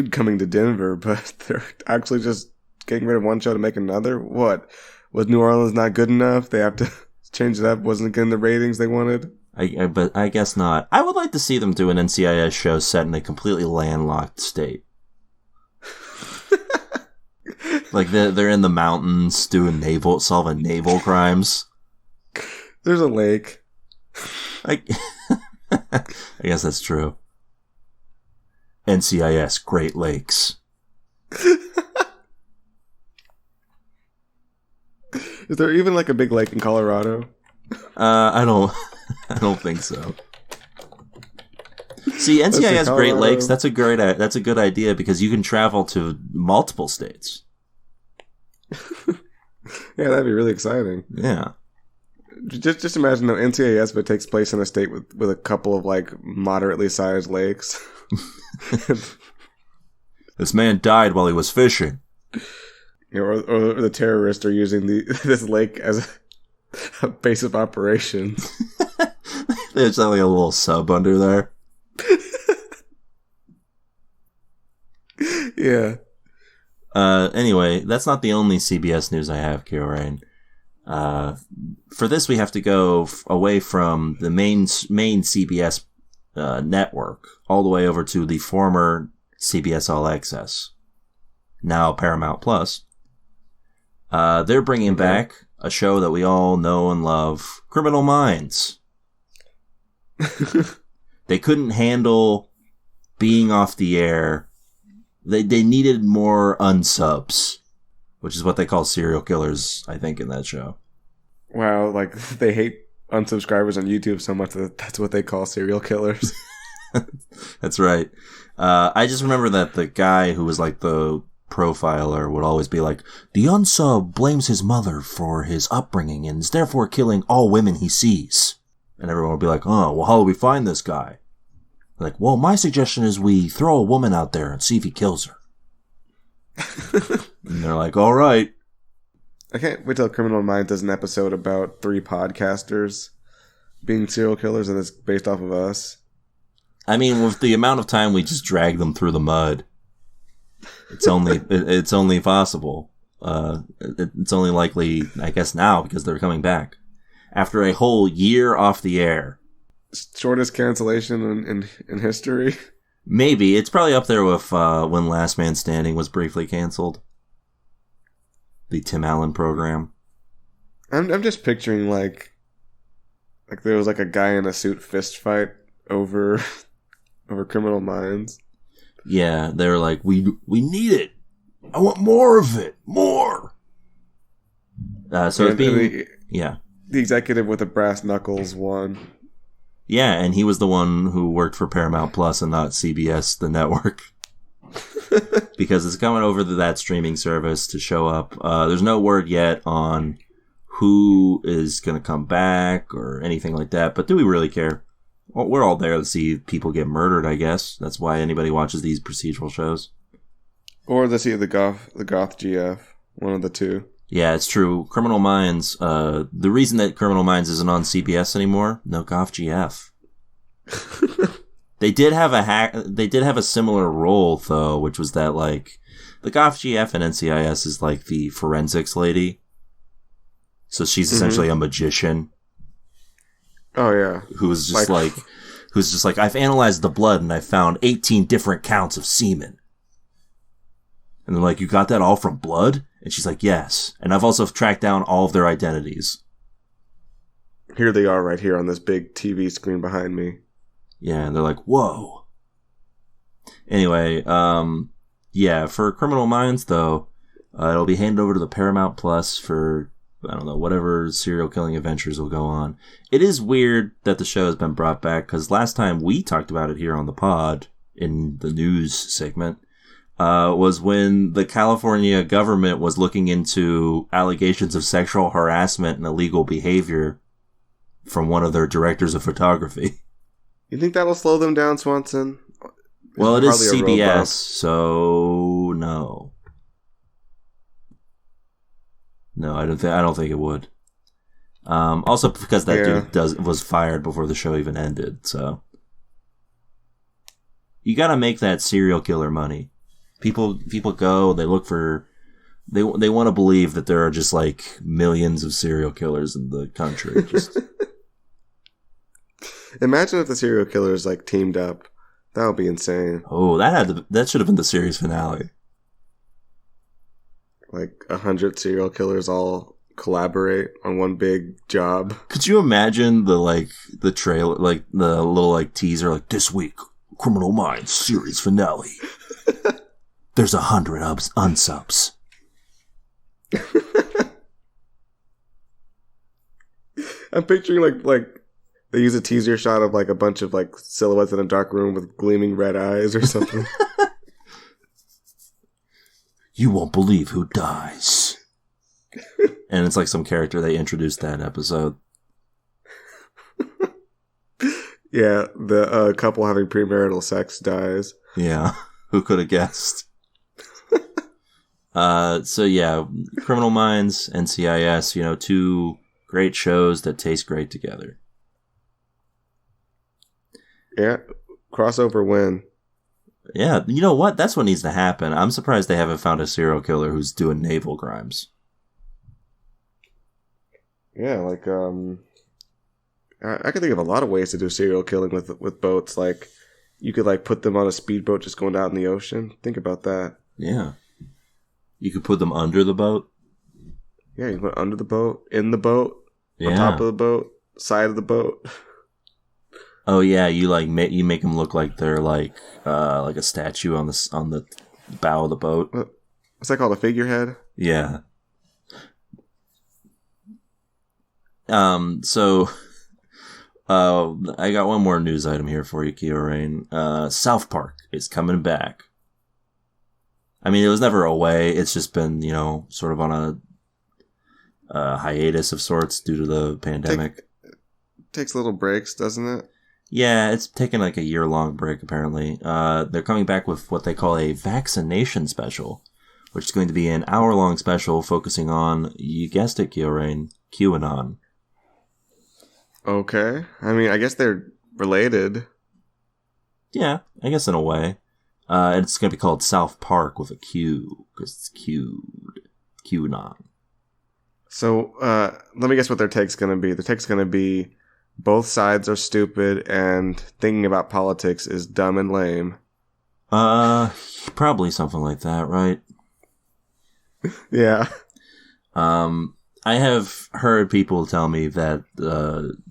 coming to Denver, but they're actually just getting rid of one show to make another? What? Was New Orleans not good enough? They have to change it up? Wasn't getting the ratings they wanted? But I guess not. I would like to see them do an NCIS show set in a completely landlocked state. They're in the mountains solving naval crimes. There's a lake. I guess that's true. NCIS Great Lakes. Is there even a big lake in Colorado? I don't think so. See, NCIS Great Lakes, that's a good idea because you can travel to multiple states. Yeah, that'd be really exciting. Yeah. Just imagine though, NCIS, but it takes place in a state with a couple of moderately sized lakes. This man died while he was fishing. Or the terrorists are using this lake as a base of operations. There's a little sub under there. Yeah. Anyway, that's not the only CBS news I have, Kiorein. For this, we have to go away from the main CBS network all the way over to the former CBS All Access, now Paramount Plus. They're bringing back a show that we all know and love, Criminal Minds. They couldn't handle being off the air. They needed more unsubs, which is what they call serial killers, I think, in that show. Wow, like they hate unsubscribers on YouTube so much that that's what they call serial killers. That's right. I just remember that the guy who was like the profiler would always be like, the unsub blames his mother for his upbringing and is therefore killing all women he sees. And everyone would be like, oh, well, how do we find this guy? Like, well, my suggestion is we throw a woman out there and see if he kills her. And they're like, all right. I can't wait till Criminal Minds does an episode about 3 podcasters being serial killers, and it's based off of us. I mean, with the amount of time we just drag them through the mud, it's only possible. It's only likely, I guess, now because they're coming back after a whole year off the air. Shortest cancellation in history. Maybe it's probably up there with when Last Man Standing was briefly canceled. The Tim Allen program. I'm just picturing like there was like a guy in a suit fist fight over Criminal Minds. Yeah, they were like, we need it. I want more of it, more. So it's being the executive with the brass knuckles won. Yeah, and he was the one who worked for Paramount Plus and not CBS, the network. Because it's coming over to that streaming service to show up. There's no word yet on who is going to come back or anything like that. But do we really care? Well, we're all there to see people get murdered, I guess. That's why anybody watches these procedural shows. Or to see the goth GF. One of the two. Yeah, it's true. Criminal Minds, the reason that Criminal Minds isn't on CBS anymore, no Goth GF. They did have a similar role though, which was that like the Goth GF and NCIS is like the forensics lady. So she's essentially a magician. Oh yeah. Who's just like I've analyzed the blood and I found 18 different counts of semen. And they're like, you got that all from blood? And she's like, yes. And I've also tracked down all of their identities. Here they are right here on this big TV screen behind me. Yeah, and they're like, whoa. Anyway, for Criminal Minds, though, it'll be handed over to the Paramount Plus for, I don't know, whatever serial killing adventures will go on. It is weird that the show has been brought back, because last time we talked about it here on the pod, in the news segment, was when the California government was looking into allegations of sexual harassment and illegal behavior from one of their directors of photography. You think that'll slow them down, Swanson? Well, it is CBS, so no. No, I don't think it would. Also because that dude was fired before the show even ended, so you got to make that serial killer money. People go, they look for, they want to believe that there are just like millions of serial killers in the country. Just imagine if the serial killers like teamed up. That would be insane. Oh, that should have been the series finale. Like 100 serial killers all collaborate on one big job. Could you imagine the trailer, like the little like teaser, like this week, Criminal Minds series finale. There's 100 unsubs. I'm picturing like they use a teaser shot of like a bunch of like silhouettes in a dark room with gleaming red eyes or something. You won't believe who dies. And it's like some character they introduced that episode. Yeah, the couple having premarital sex dies. Yeah, who could have guessed? So yeah, Criminal Minds, NCIS, two great shows that taste great together. Yeah, crossover win. Yeah, you know what? That's what needs to happen. I'm surprised they haven't found a serial killer who's doing naval crimes. Yeah, like I can think of a lot of ways to do serial killing with boats. Like, you could like put them on a speedboat just going out in the ocean. Think about that. Yeah. You could put them under the boat. Yeah, you put under the boat, in the boat, on top of the boat, side of the boat. Oh yeah, you like you make them look like they're like a statue on the bow of the boat. What's that called? A figurehead? Yeah. So I got one more news item here for you, Kiorein. South Park is coming back. I mean, it was never away. It's just been, sort of on a hiatus of sorts due to the pandemic. Takes little breaks, doesn't it? Yeah, it's taken like a year-long break, apparently. They're coming back with what they call a vaccination special, which is going to be an hour-long special focusing on, you guessed it, Kiorein, QAnon. Okay. I mean, I guess they're related. Yeah, I guess in a way. It's going to be called South Park with a Q, because it's QAnon. So, let me guess what their take's going to be. Their take's going to be, both sides are stupid, and thinking about politics is dumb and lame. Probably something like that, right? Yeah. I have heard people tell me that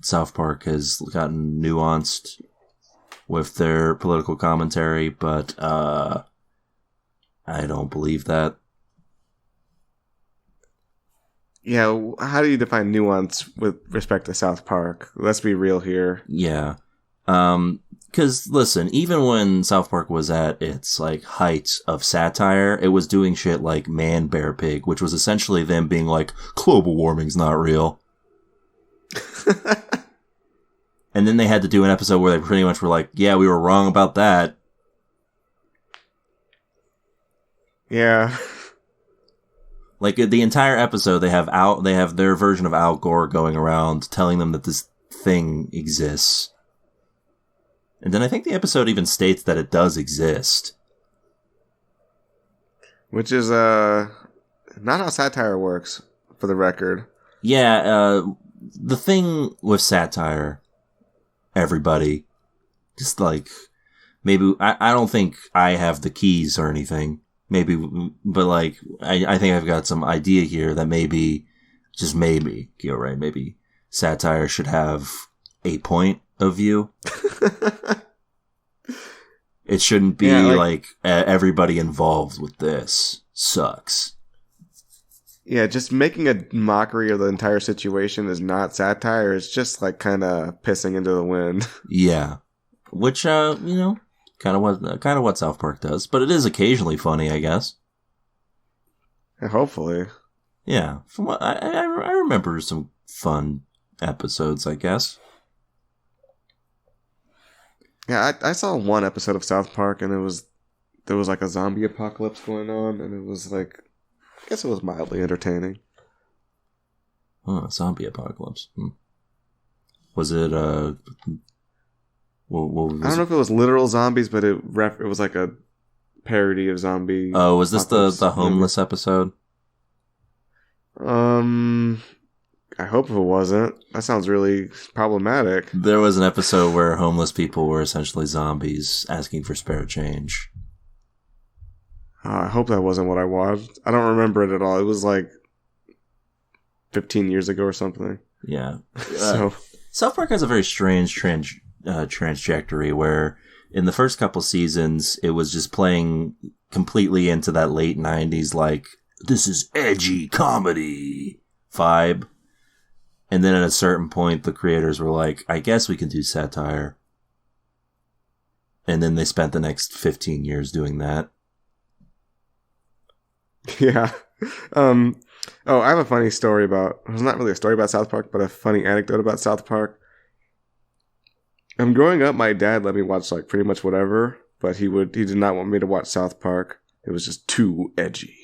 South Park has gotten nuanced with their political commentary, but I don't believe that. Yeah, how do you define nuance with respect to South Park? Let's be real here. Yeah. Because, listen, even when South Park was at its, like, height of satire, it was doing shit like Man, Bear, Pig, which was essentially them being like, global warming's not real. And then they had to do an episode where they pretty much were like, yeah, we were wrong about that. Yeah. Like, the entire episode, they have their version of Al Gore going around telling them that this thing exists. And then I think the episode even states that it does exist. Which is, not how satire works, for the record. Yeah, the thing with satire, everybody, just like, maybe, I don't think I have the keys or anything. Maybe, but like, I think I've got some idea here that maybe, just maybe, Kiorein, maybe satire should have a point of view. It shouldn't be like everybody involved with this sucks. Yeah, just making a mockery of the entire situation is not satire. It's just like kind of pissing into the wind. Yeah, which kind of what South Park does, but it is occasionally funny, I guess. Hopefully. Yeah, from what I remember some fun episodes, I guess. Yeah, I saw one episode of South Park, and there was like a zombie apocalypse going on, and it was like, I guess it was mildly entertaining. Oh, zombie apocalypse. Was it what was I don't know if it was literal zombies, but it was like a parody of zombie. Oh, was this the homeless episode? I hope it wasn't. That sounds really problematic. There was an episode where homeless people were essentially zombies asking for spare change. I hope that wasn't what I watched. I don't remember it at all. It was like 15 years ago or something. Yeah. So South Park has a very strange trajectory where in the first couple seasons it was just playing completely into that late 90s like, this is edgy comedy vibe. And then at a certain point, the creators were like, I guess we can do satire. And then they spent the next 15 years doing that. Yeah. I have a funny story about, it's not really a story about South Park, but a funny anecdote about South Park. Growing up, my dad let me watch like pretty much whatever, but he did not want me to watch South Park. It was just too edgy.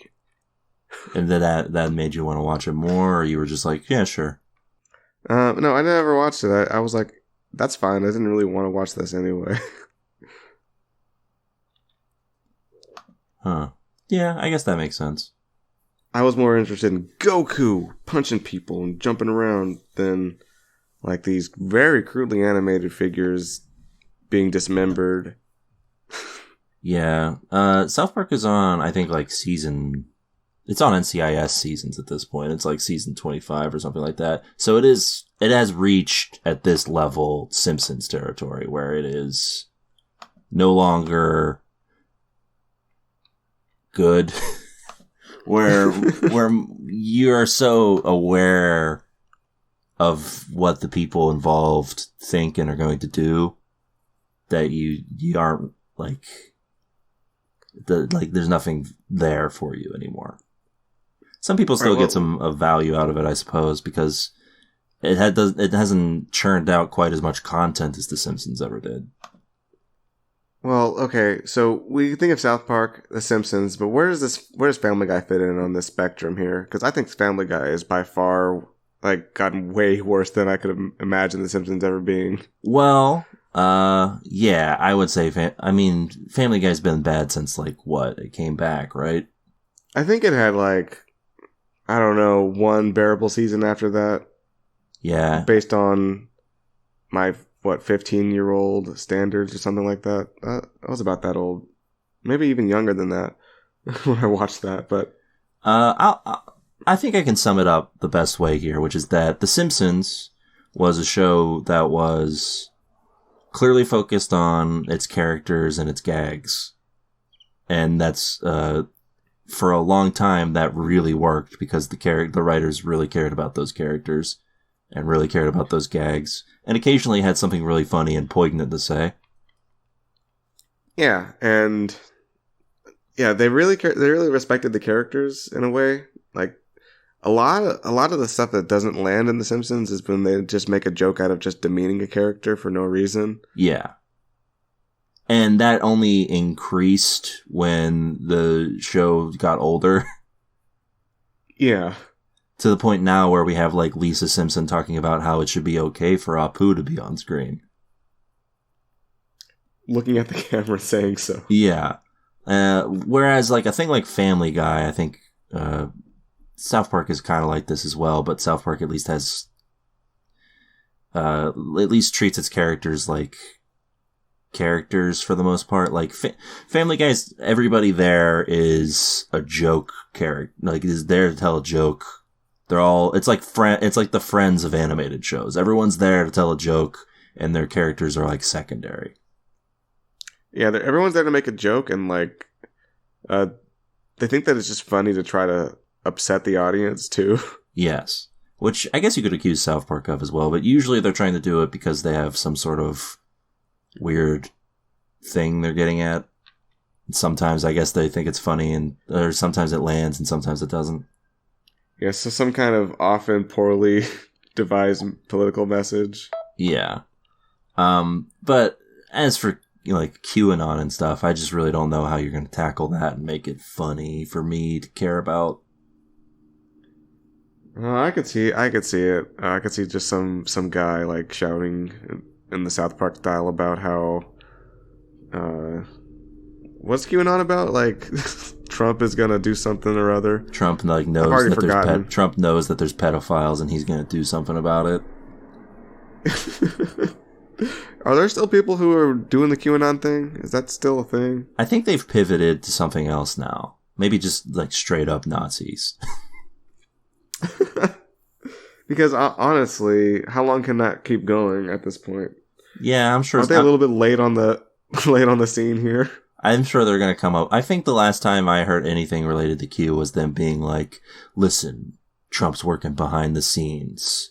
And then that made you want to watch it more, or you were just like, yeah, sure. No, I never watched it. I was like, that's fine. I didn't really want to watch this anyway. Huh. Yeah, I guess that makes sense. I was more interested in Goku punching people and jumping around than like these very crudely animated figures being dismembered. Yeah. South Park is on, I think, like season... It's on NCIS seasons at this point. It's like season 25 or something like that. So it has reached, at this level, Simpsons territory, where it is no longer good. where you are so aware of what the people involved think and are going to do that you aren't like there's nothing there for you anymore. Some people still get some value out of it, I suppose, because it hasn't churned out quite as much content as The Simpsons ever did. Well, okay, so we think of South Park, The Simpsons, but where does Family Guy fit in on this spectrum here? Because I think Family Guy is by far like gotten way worse than I could have imagined The Simpsons ever being. Well, yeah, I would say. Family Guy's been bad since like what? It came back, right? I think it had like, I don't know, one bearable season after that. Yeah, based on my 15-year-old standards or something like that. I was about that old, maybe even younger than that when I watched that. But I think I can sum it up the best way here, which is that The Simpsons was a show that was clearly focused on its characters and its gags, and that's for a long time that really worked because the writers really cared about those characters and really cared about those gags, and occasionally had something really funny and poignant to say. Yeah, and yeah, they really respected the characters in a way. Like a lot of the stuff that doesn't land in The Simpsons is when they just make a joke out of just demeaning a character for no reason. Yeah. And that only increased when the show got older. Yeah. To the point now where we have like Lisa Simpson talking about how it should be okay for Apu to be on screen. Looking at the camera saying so. Yeah. Whereas like a thing like Family Guy, I think South Park is kind of like this as well, but South Park at least treats its characters like characters for the most part. Like Family Guy's, everybody there is a joke character, like is there to tell a joke. They're all, it's like the Friends of animated shows. Everyone's there to tell a joke and their characters are like secondary. Yeah, everyone's there to make a joke, and like they think that it's just funny to try to upset the audience too. Yes. Which I guess you could accuse South Park of as well, but usually they're trying to do it because they have some sort of weird thing they're getting at. Sometimes I guess they think it's funny, or sometimes it lands and sometimes it doesn't. Yeah, so some kind of often poorly devised political message. Yeah. But as for like QAnon and stuff, I just really don't know how you're going to tackle that and make it funny for me to care about. I could see it. I could see just some guy like shouting in the South Park style about how what's QAnon about? Like Trump is gonna do something or other. Trump knows that Trump knows that there's pedophiles and he's gonna do something about it. Are there still people who are doing the QAnon thing? Is that still a thing? I think they've pivoted to something else now. Maybe just like straight up Nazis. Because honestly, how long can that keep going at this point? Yeah, I'm sure. Aren't they a little bit late on the scene here? I'm sure they're going to come up. I think the last time I heard anything related to Q was them being like, "Listen, Trump's working behind the scenes,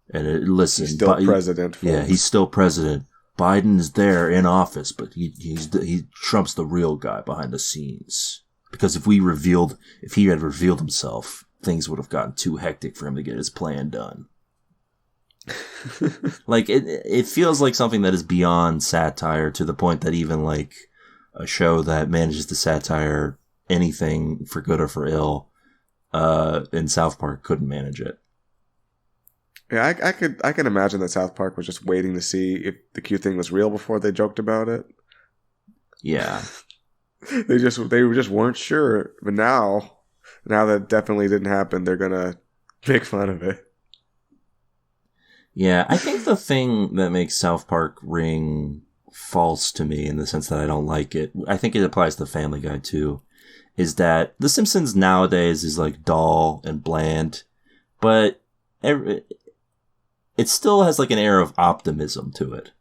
and listen, he's still president. Folks. Yeah, he's still president. Biden's there in office, but Trump's the real guy behind the scenes. Because if he had revealed himself, things would have gotten too hectic for him to get his plan done." Like it feels like something that is beyond satire, to the point that even like a show that manages to satire anything for good or for ill in South Park couldn't manage it. Yeah, I can imagine that South Park was just waiting to see if the Q thing was real before they joked about it. Yeah. They just weren't sure. But now that definitely didn't happen, they're gonna make fun of it. Yeah, I think the thing that makes South Park ring false to me in the sense that I don't like it, I think it applies to Family Guy too, is that The Simpsons nowadays is like dull and bland, but it still has like an air of optimism to it.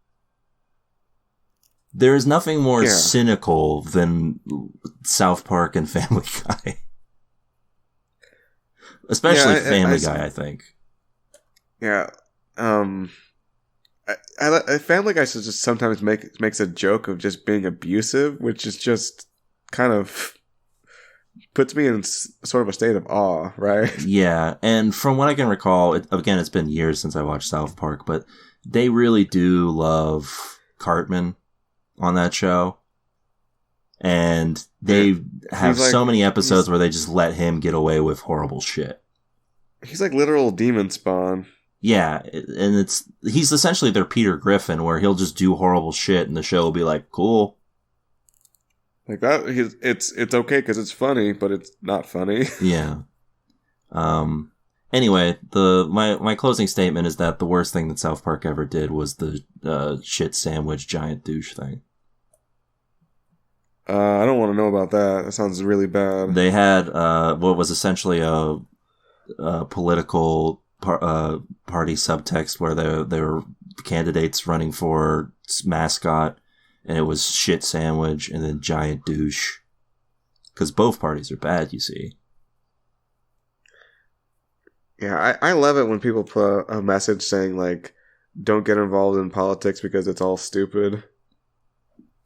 There is nothing more cynical than South Park and Family Guy. Especially Family Guy, I think. Yeah. Family Guy just sometimes makes a joke of just being abusive, which is just kind of puts me in sort of a state of awe, right? Yeah, and from what I can recall, it's been years since I watched South Park, but they really do love Cartman on that show. And they have so many episodes where they just let him get away with horrible shit. He's like literal demon spawn. Yeah, and he's essentially their Peter Griffin, where he'll just do horrible shit and the show will be like, cool. Like that, it's okay because it's funny, but it's not funny. Yeah. Anyway, my closing statement is that the worst thing that South Park ever did was the shit sandwich giant douche thing. I don't want to know about that. That sounds really bad. They had what was essentially a political party subtext where there were candidates running for mascot, and it was shit sandwich and then giant douche. Because both parties are bad, you see. Yeah, I love it when people put a message saying, like, don't get involved in politics because it's all stupid.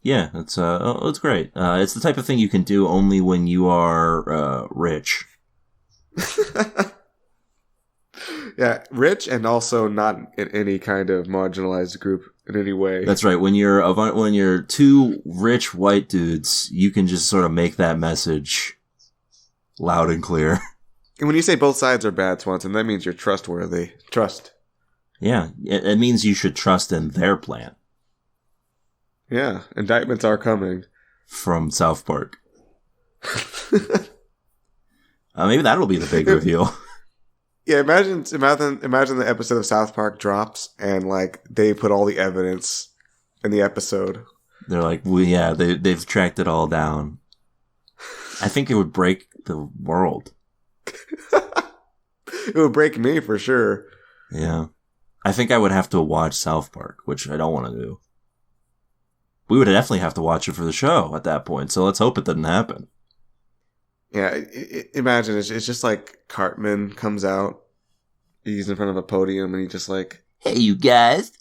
Yeah, it's great. It's the type of thing you can do only when you are rich. Yeah, rich and also not in any kind of marginalized group in any way. That's right. When you're two rich white dudes, you can just sort of make that message loud and clear. And when you say both sides are bad, Swanson, that means you're trustworthy. Trust. Yeah, it means you should trust in their plan. Yeah, indictments are coming. From South Park. Maybe that'll be the big reveal. Yeah, imagine the episode of South Park drops and like they put all the evidence in the episode. They're like, they've tracked it all down. I think it would break the world. It would break me for sure. Yeah. I think I would have to watch South Park, which I don't want to do. We would definitely have to watch it for the show at that point, so let's hope it doesn't happen. Yeah, imagine it's just like Cartman comes out, he's in front of a podium, and he's just like, "Hey, you guys,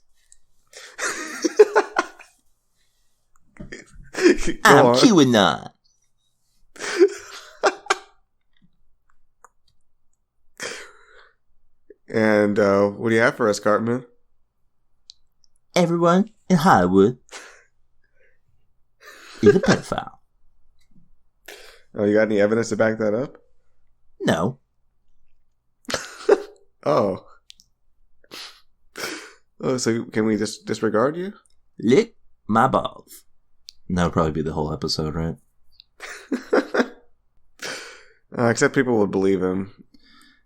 I'm QAnon." And what do you have for us, Cartman? Everyone in Hollywood is a pedophile. Oh, you got any evidence to back that up? No. Oh, so can we just disregard you? Lick my balls. That would probably be the whole episode, right? Except people would believe him.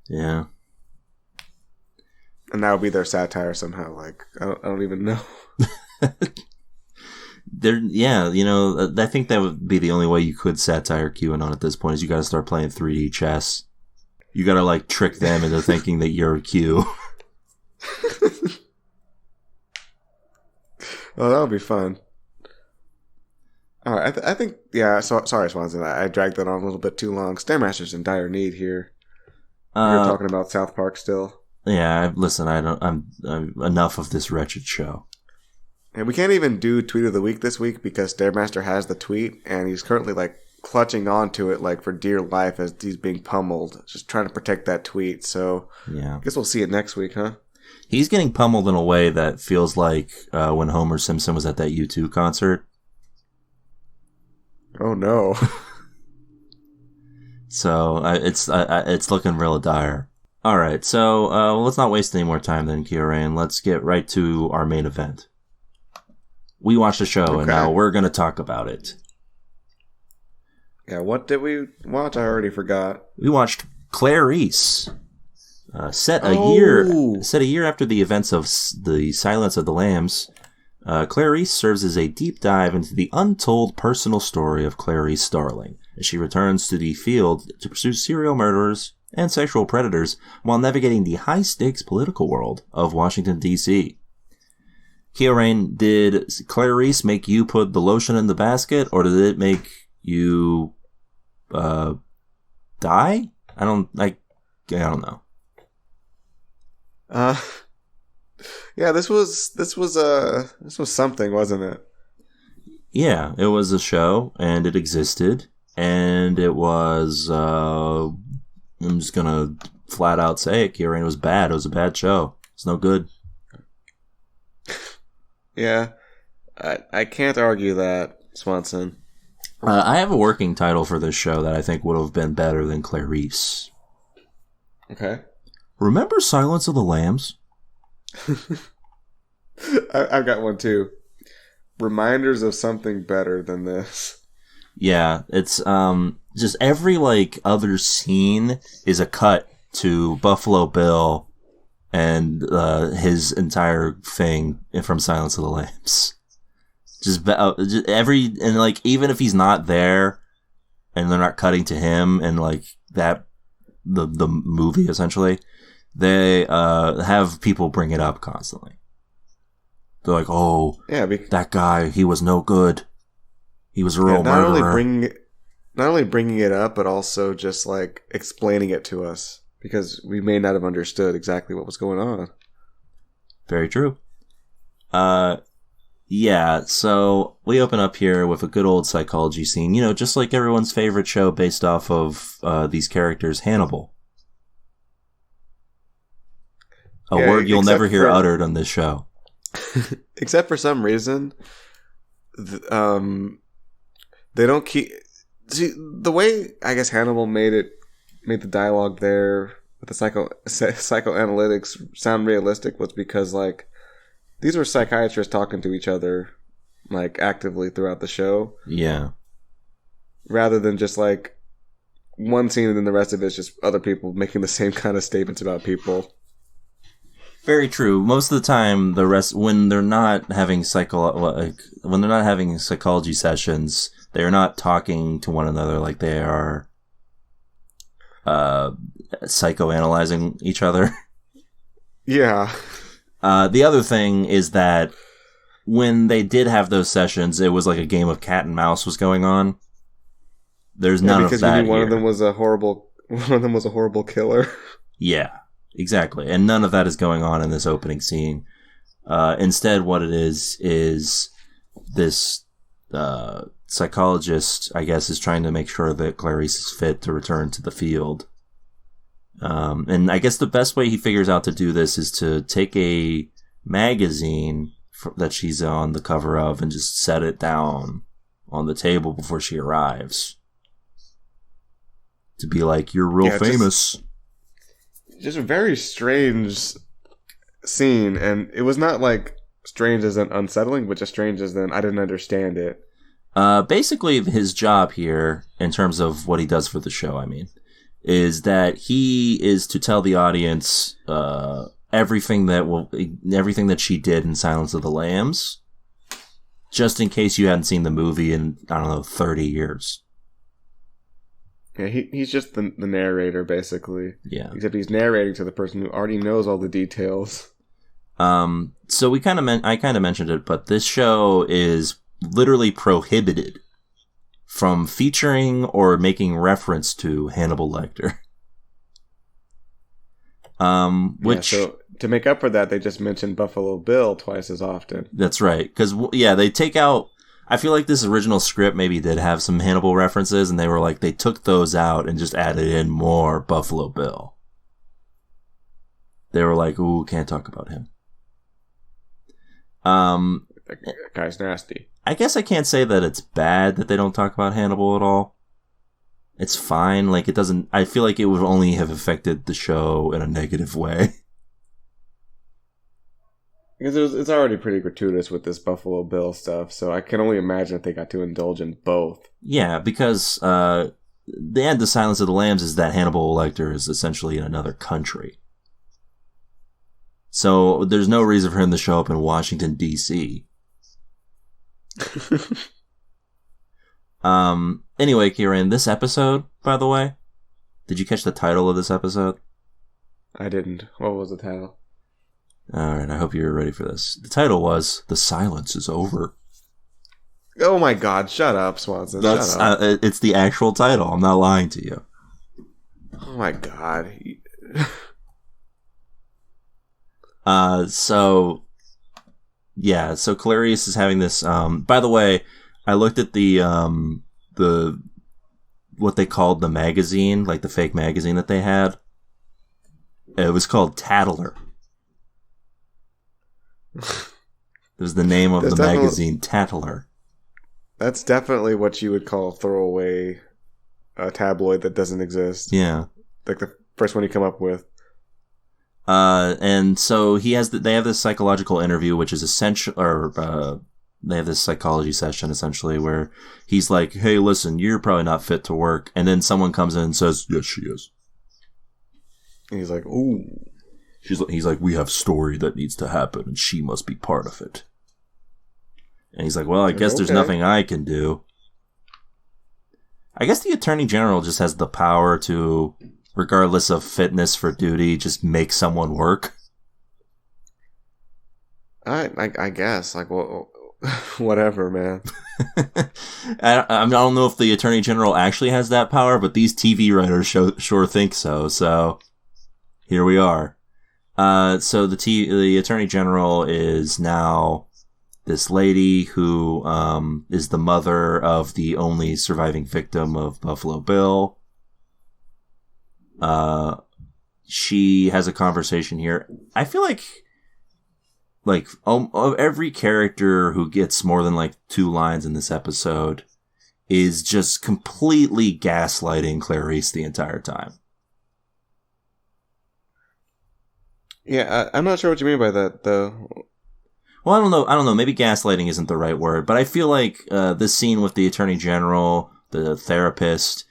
Yeah. And that would be their satire somehow. Like, I don't even know. I think that would be the only way you could satire QAnon at this point is you got to start playing 3D chess. You got to like trick them into thinking that you're a Q. Oh, that would be fun. All right, I think, yeah, sorry, Swanson. I dragged that on a little bit too long. Stairmaster's in dire need here. You're talking about South Park still. Yeah, listen, I'm enough of this wretched show. And we can't even do Tweet of the Week this week because Stairmaster has the tweet, and he's currently, like, clutching onto it, like, for dear life as he's being pummeled. Just trying to protect that tweet, so yeah. I guess we'll see it next week, huh? He's getting pummeled in a way that feels like when Homer Simpson was at that U2 concert. Oh, no. So, it's looking real dire. All right, so let's not waste any more time then, Kiorein. Let's get right to our main event. We watched the show, and now we're going to talk about it. Yeah, what did we watch? I already forgot. We watched Clarice. Set a year after the events of the Silence of the Lambs, Clarice serves as a deep dive into the untold personal story of Clarice Starling as she returns to the field to pursue serial murderers and sexual predators while navigating the high-stakes political world of Washington, D.C. Kiorein, did Clarice make you put the lotion in the basket, or did it make you die? I don't know. Yeah, this was something, wasn't it? Yeah, it was a show, and it existed, and it was, I'm just gonna flat out say it, Kieran, it was bad. It was a bad show. It's no good. Yeah, I can't argue that, Swanson. I have a working title for this show that I think would have been better than Clarice. Okay. Remember Silence of the Lambs? I've got one too. Reminders of something better than this. Yeah, it's just every other scene is a cut to Buffalo Bill and his entire thing from Silence of the Lambs. Just even if he's not there and they're not cutting to him and that the movie essentially, they have people bring it up constantly. They're like, "Oh, yeah, that guy, he was no good. He was a real murderer." Not only bringing it up, but also just explaining it to us because we may not have understood exactly what was going on. Very true. Yeah. So we open up here with a good old psychology scene. Just like everyone's favorite show based off of these characters, Hannibal. A word you'll never hear uttered on this show. Except for some reason, they don't keep... See, the way, I guess, Hannibal made the dialogue there with the psychoanalytics sound realistic was because, these were psychiatrists talking to each other, actively throughout the show. Yeah. Rather than just, one scene and then the rest of it's just other people making the same kind of statements about people. Very true. Most of the time, when they're not having psychology sessions, they are not talking to one another like they are psychoanalyzing each other. Yeah. The other thing is that when they did have those sessions, it was like a game of cat and mouse was going on. There's none of that because here. One of them was a horrible killer. Yeah. Exactly. And none of that is going on in this opening scene. Instead, what it is this psychologist, I guess, is trying to make sure that Clarice is fit to return to the field. And I guess the best way he figures out to do this is to take a magazine that she's on the cover of and just set it down on the table before she arrives. To be like, "You're real famous." Just a very strange scene, and it was not strange as in unsettling, but just strange as in I didn't understand it. Basically, his job here, in terms of what he does for the show, is that he is to tell the audience everything that she did in Silence of the Lambs, just in case you hadn't seen the movie in 30 years. Yeah, he's just the narrator, basically. Yeah. Except he's narrating to the person who already knows all the details. So I kind of mentioned it, but this show is literally prohibited from featuring or making reference to Hannibal Lecter. So to make up for that, they just mentioned Buffalo Bill twice as often. That's right. Because, they take out... I feel like this original script maybe did have some Hannibal references, and they took those out and just added in more Buffalo Bill. They were like, "Ooh, can't talk about him." That guy's nasty. I guess I can't say that it's bad that they don't talk about Hannibal at all. It's fine. It doesn't... I feel like it would only have affected the show in a negative way. Because it's already pretty gratuitous with this Buffalo Bill stuff, so I can only imagine if they got to indulge in both. Yeah, because the end of Silence of the Lambs is that Hannibal Lecter is essentially in another country. So there's no reason for him to show up in Washington, D.C. Anyway, Kieran, this episode, by the way, did you catch the title of this episode? I didn't. What was the title? Alright, I hope you're ready for this. The title was The Silence is Over. Oh my god, shut up, Swanson. Shut up. It's the actual title. I'm not lying to you. Oh my god. So Clarice is having this, by the way, I looked at the what they called the magazine, like the fake magazine that they had. It was called Tattler. It was the name of the magazine, Tattler. That's definitely what you would call a throwaway tabloid that doesn't exist. Yeah. Like the first one you come up with. And so they have this psychological interview, which is essential, or they have this psychology session essentially where he's like, "Hey, listen, you're probably not fit to work," and then someone comes in and says, "Yes, she is." And he's like, "Ooh." He's like, "We have story that needs to happen, and she must be part of it." And he's like, "Well, I guess there's nothing I can do." I guess the Attorney General just has the power to, regardless of fitness for duty, just make someone work. I guess, like, well, whatever, man. I don't know if the Attorney General actually has that power, but these TV writers sure think so. So here we are. So the Attorney General is now this lady who is the mother of the only surviving victim of Buffalo Bill. She has a conversation here. I feel like of every character who gets more than like 2 lines in this episode is just completely gaslighting Clarice the entire time. Yeah, I'm not sure what you mean by that, though. Well, I don't know. Maybe gaslighting isn't the right word, but I feel like this scene with the Attorney General, the therapist,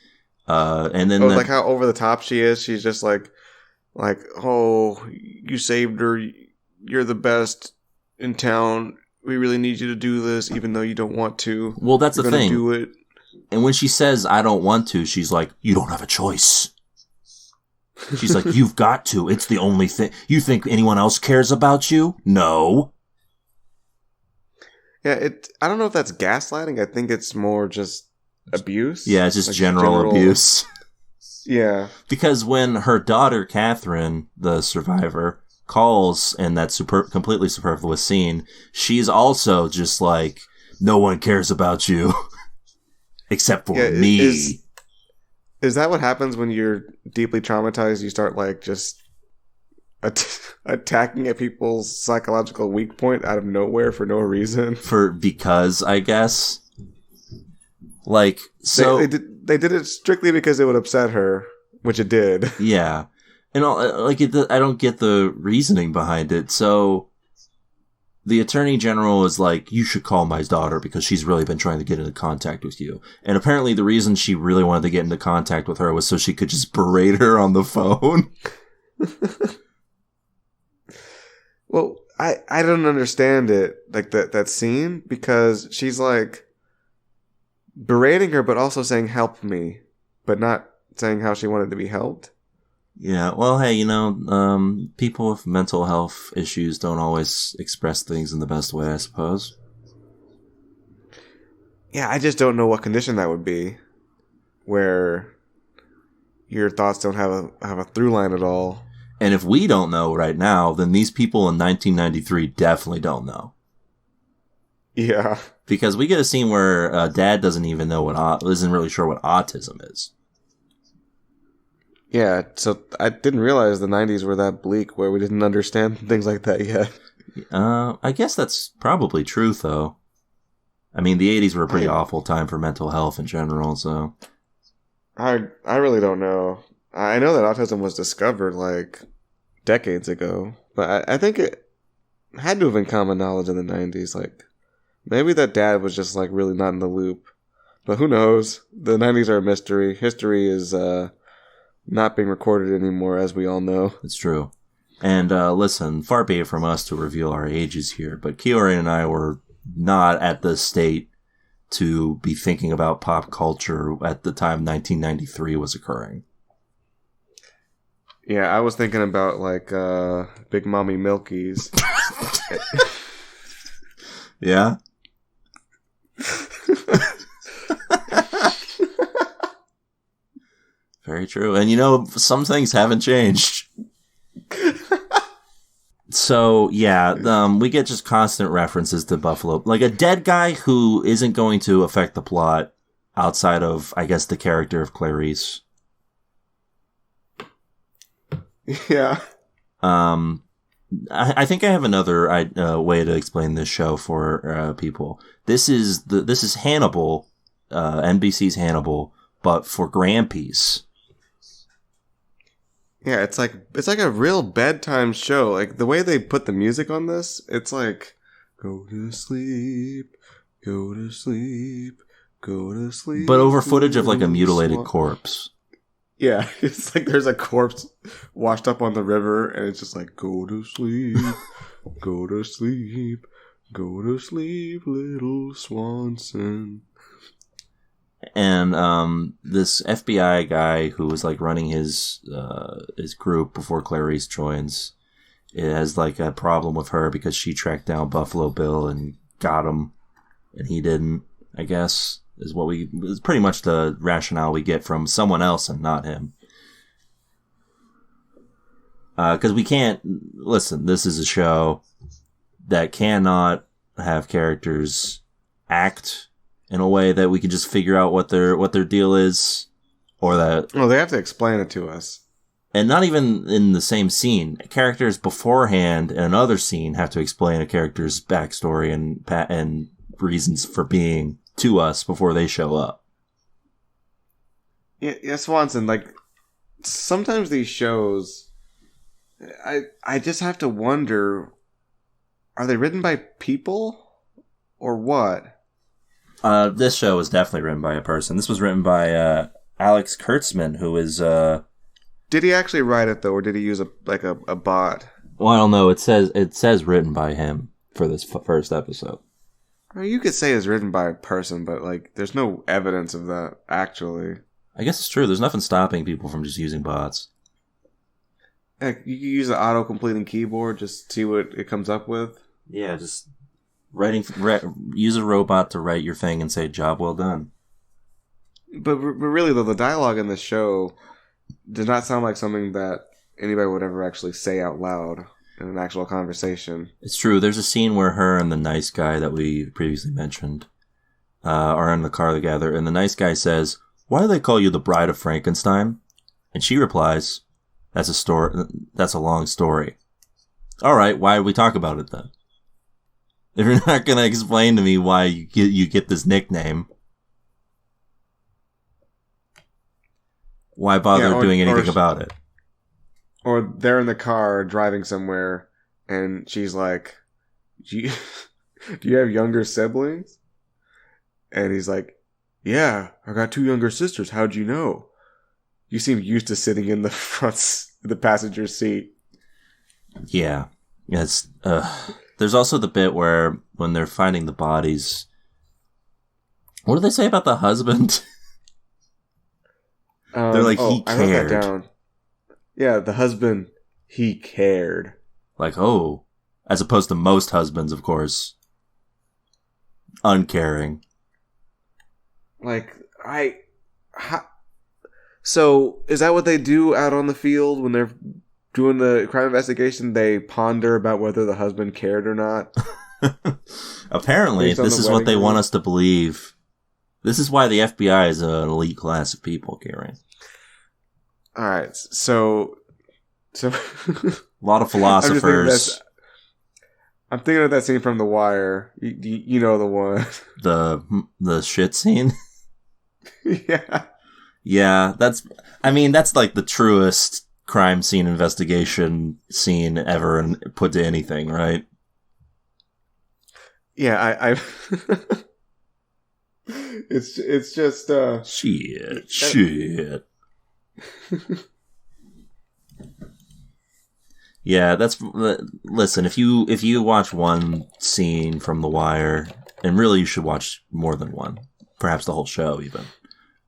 and then like how over the top she is. She's just like, "Oh, you saved her. You're the best in town. We really need you to do this, even though you don't want to." Well, that's the thing. Do it. And when she says, "I don't want to," she's like, "You don't have a choice." She's like, "You've got to. It's the only thing. You think anyone else cares about you? No." Yeah, I don't know if that's gaslighting. I think it's more just abuse. Yeah, it's just like general abuse. Yeah. Because when her daughter, Catherine, the survivor, calls in that completely superfluous scene, she's also just like, "No one cares about you except for me." Is that what happens when you're deeply traumatized? You start like just attacking at people's psychological weak point out of nowhere for no reason? Because I guess, like, so they did it strictly because it would upset her, which it did. Yeah, and I don't get the reasoning behind it. So the Attorney General is like, "You should call my daughter because she's really been trying to get into contact with you." And apparently the reason she really wanted to get into contact with her was so she could just berate her on the phone. Well, I don't understand it, like that scene, because she's like berating her, but also saying, "Help me," but not saying how she wanted to be helped. Yeah, well, hey, people with mental health issues don't always express things in the best way, I suppose. Yeah, I just don't know what condition that would be, where your thoughts don't have a through line at all. And if we don't know right now, then these people in 1993 definitely don't know. Yeah. Because we get a scene where Dad isn't really sure what autism is. Yeah, so I didn't realize the 90s were that bleak where we didn't understand things like that yet. I guess that's probably true, though. I mean, the 80s were a pretty awful time for mental health in general, so... I really don't know. I know that autism was discovered, like, decades ago. But I think had to have been common knowledge in the 90s. Like, maybe that dad was just, like, really not in the loop. But who knows? The 90s are a mystery. History is not being recorded anymore, as we all know. It's true. And listen, far be it from us to reveal our ages here, but Kiorein and I were not at the state to be thinking about pop culture at the time 1993 was occurring. Yeah, I was thinking about, like, Big Mommy Milky's. Yeah? Very true. And you know, some things haven't changed. So, yeah, we get just constant references to Buffalo. Like a dead guy who isn't going to affect the plot outside of, I guess, the character of Clarice. Yeah. I think I have another way to explain this show for people. This is Hannibal, NBC's Hannibal, but for Grandpeace. Yeah, it's like a real bedtime show. Like the way they put the music on this, it's like go to sleep, go to sleep, go to sleep. But over footage of like a mutilated corpse. Yeah, it's like there's a corpse washed up on the river, and it's just like go to sleep, go to sleep, go to sleep, little Swanson. And this FBI guy who was like running his group before Clarice joins, it has like a problem with her because she tracked down Buffalo Bill and got him, and he didn't. I guess is pretty much the rationale we get from someone else and not him. Because we can't listen. This is a show that cannot have characters act in a way that we can just figure out what their deal is, or that... Well, they have to explain it to us. And not even in the same scene. Characters beforehand in another scene have to explain a character's backstory and reasons for being to us before they show up. Yeah, Swanson, like, sometimes these shows, I just have to wonder, are they written by people? Or what? This show was definitely written by a person. This was written by Alex Kurtzman, who is... Did he actually write it, though, or did he use a bot? Well, I don't know. It says written by him for this first episode. I mean, you could say it's written by a person, but, like, there's no evidence of that, actually. I guess it's true. There's nothing stopping people from just using bots. Heck, you can use an auto-completing keyboard, just see what it comes up with. Yeah, just use a robot to write your thing and say, job well done. But really, though, the dialogue in this show does not sound like something that anybody would ever actually say out loud in an actual conversation. It's true. There's a scene where her and the nice guy that we previously mentioned are in the car together, and the nice guy says, "Why do they call you the Bride of Frankenstein?" And she replies, "That's a long story." All right, why did we talk about it then? If you're not going to explain to me why you get this nickname, why bother doing anything about it? Or they're in the car driving somewhere, and she's like, do you have younger siblings? And he's like, yeah, I got 2 younger sisters. How'd you know? You seem used to sitting in the passenger seat. Yeah. Yes. There's also the bit where when they're finding the bodies, what do they say about the husband? They're like, he cared. I wrote that down. Yeah, the husband, he cared. Like, oh, as opposed to most husbands, of course, uncaring. Like, so is that what they do out on the field when they're doing the crime investigation? They ponder about whether the husband cared or not. Apparently, this is what they want us to believe. This is why the FBI is an elite class of people, Kieran. All right, so a lot of philosophers. I'm thinking of that scene from The Wire. You know the one. The shit scene. Yeah, that's like the truest crime scene investigation scene ever and put to anything, right? Yeah, I it's just Shit. Yeah, that's listen, if you watch one scene from The Wire, and really you should watch more than one, perhaps the whole show even.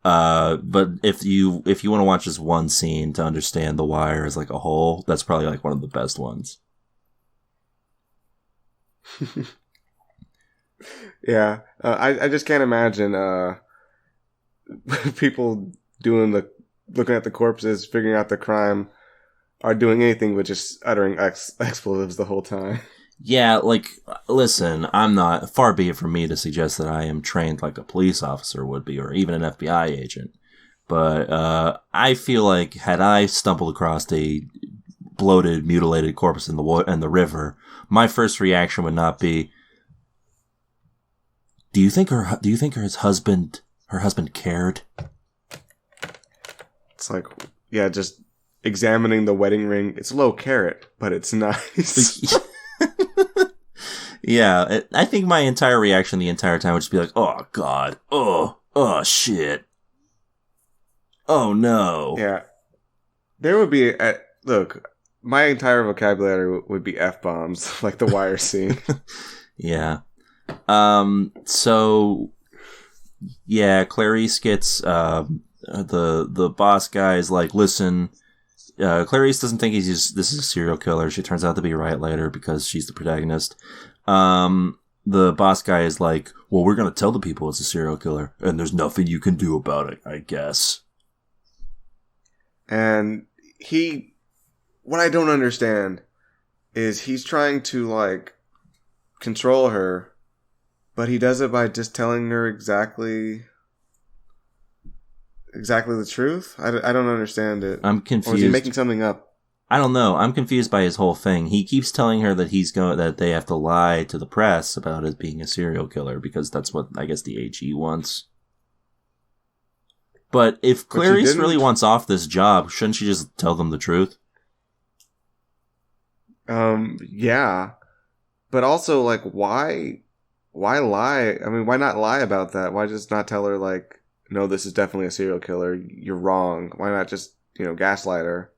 But if you want to watch just one scene to understand The Wire as like a whole, that's probably like one of the best ones. Yeah, I just can't imagine people looking at the corpses, figuring out the crime, are doing anything but just uttering expletives the whole time. Yeah, like, listen, I'm not, far be it from me to suggest that I am trained like a police officer would be, or even an FBI agent. But I feel like had I stumbled across a bloated, mutilated corpse in the river, my first reaction would not be, do you think her husband cared? It's like, yeah, just examining the wedding ring. It's low carat, but it's nice. Yeah, I think my entire reaction the entire time would just be like, oh god, oh shit, oh no. Yeah, there would be look. My entire vocabulary would be F-bombs, like the Wire scene. Yeah. So, yeah, Clarice gets, the boss guy is like, listen, Clarice doesn't think this is a serial killer. She turns out to be right later because she's the protagonist. The boss guy is like, well, we're gonna tell the people it's a serial killer, and there's nothing you can do about it, I guess. And what I don't understand is he's trying to, like, control her, but he does it by just telling her exactly the truth. I don't understand it. I'm confused. Or is he making something up? I don't know. I'm confused by his whole thing. He keeps telling her that that they have to lie to the press about it being a serial killer because that's what I guess the AG wants. But if Clarice really wants off this job, shouldn't she just tell them the truth? Yeah. But also, like, why lie? I mean, why not lie about that? Why just not tell her, like, no, this is definitely a serial killer. You're wrong. Why not just, gaslight her?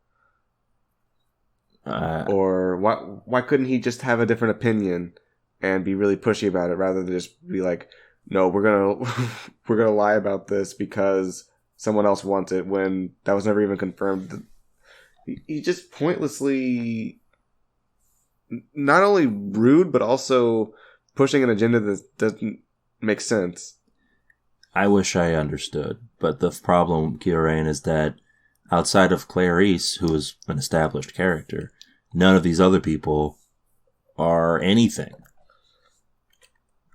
Or why couldn't he just have a different opinion and be really pushy about it rather than just be like, no, we're gonna lie about this because someone else wants it when that was never even confirmed. He just pointlessly not only rude but also pushing an agenda that doesn't make sense. I wish I understood, but the problem, Kiorein, is that outside of Clarice, who is an established character, none of these other people are anything.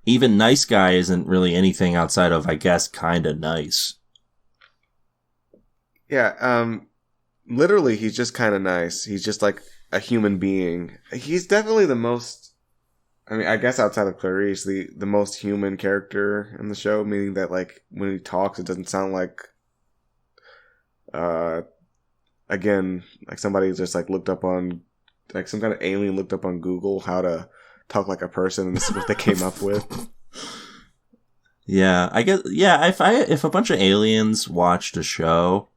Even Nice Guy isn't really anything outside of, I guess, kinda nice. Yeah, literally he's just kinda nice. He's just like a human being. He's definitely the most, I mean, I guess outside of Clarice, the most human character in the show, meaning that, like, when he talks, it doesn't sound like, again, like somebody just, like, looked up on, like, some kind of alien looked up on Google how to talk like a person, and this is what they came up with. Yeah, I guess, yeah, if a bunch of aliens watched a show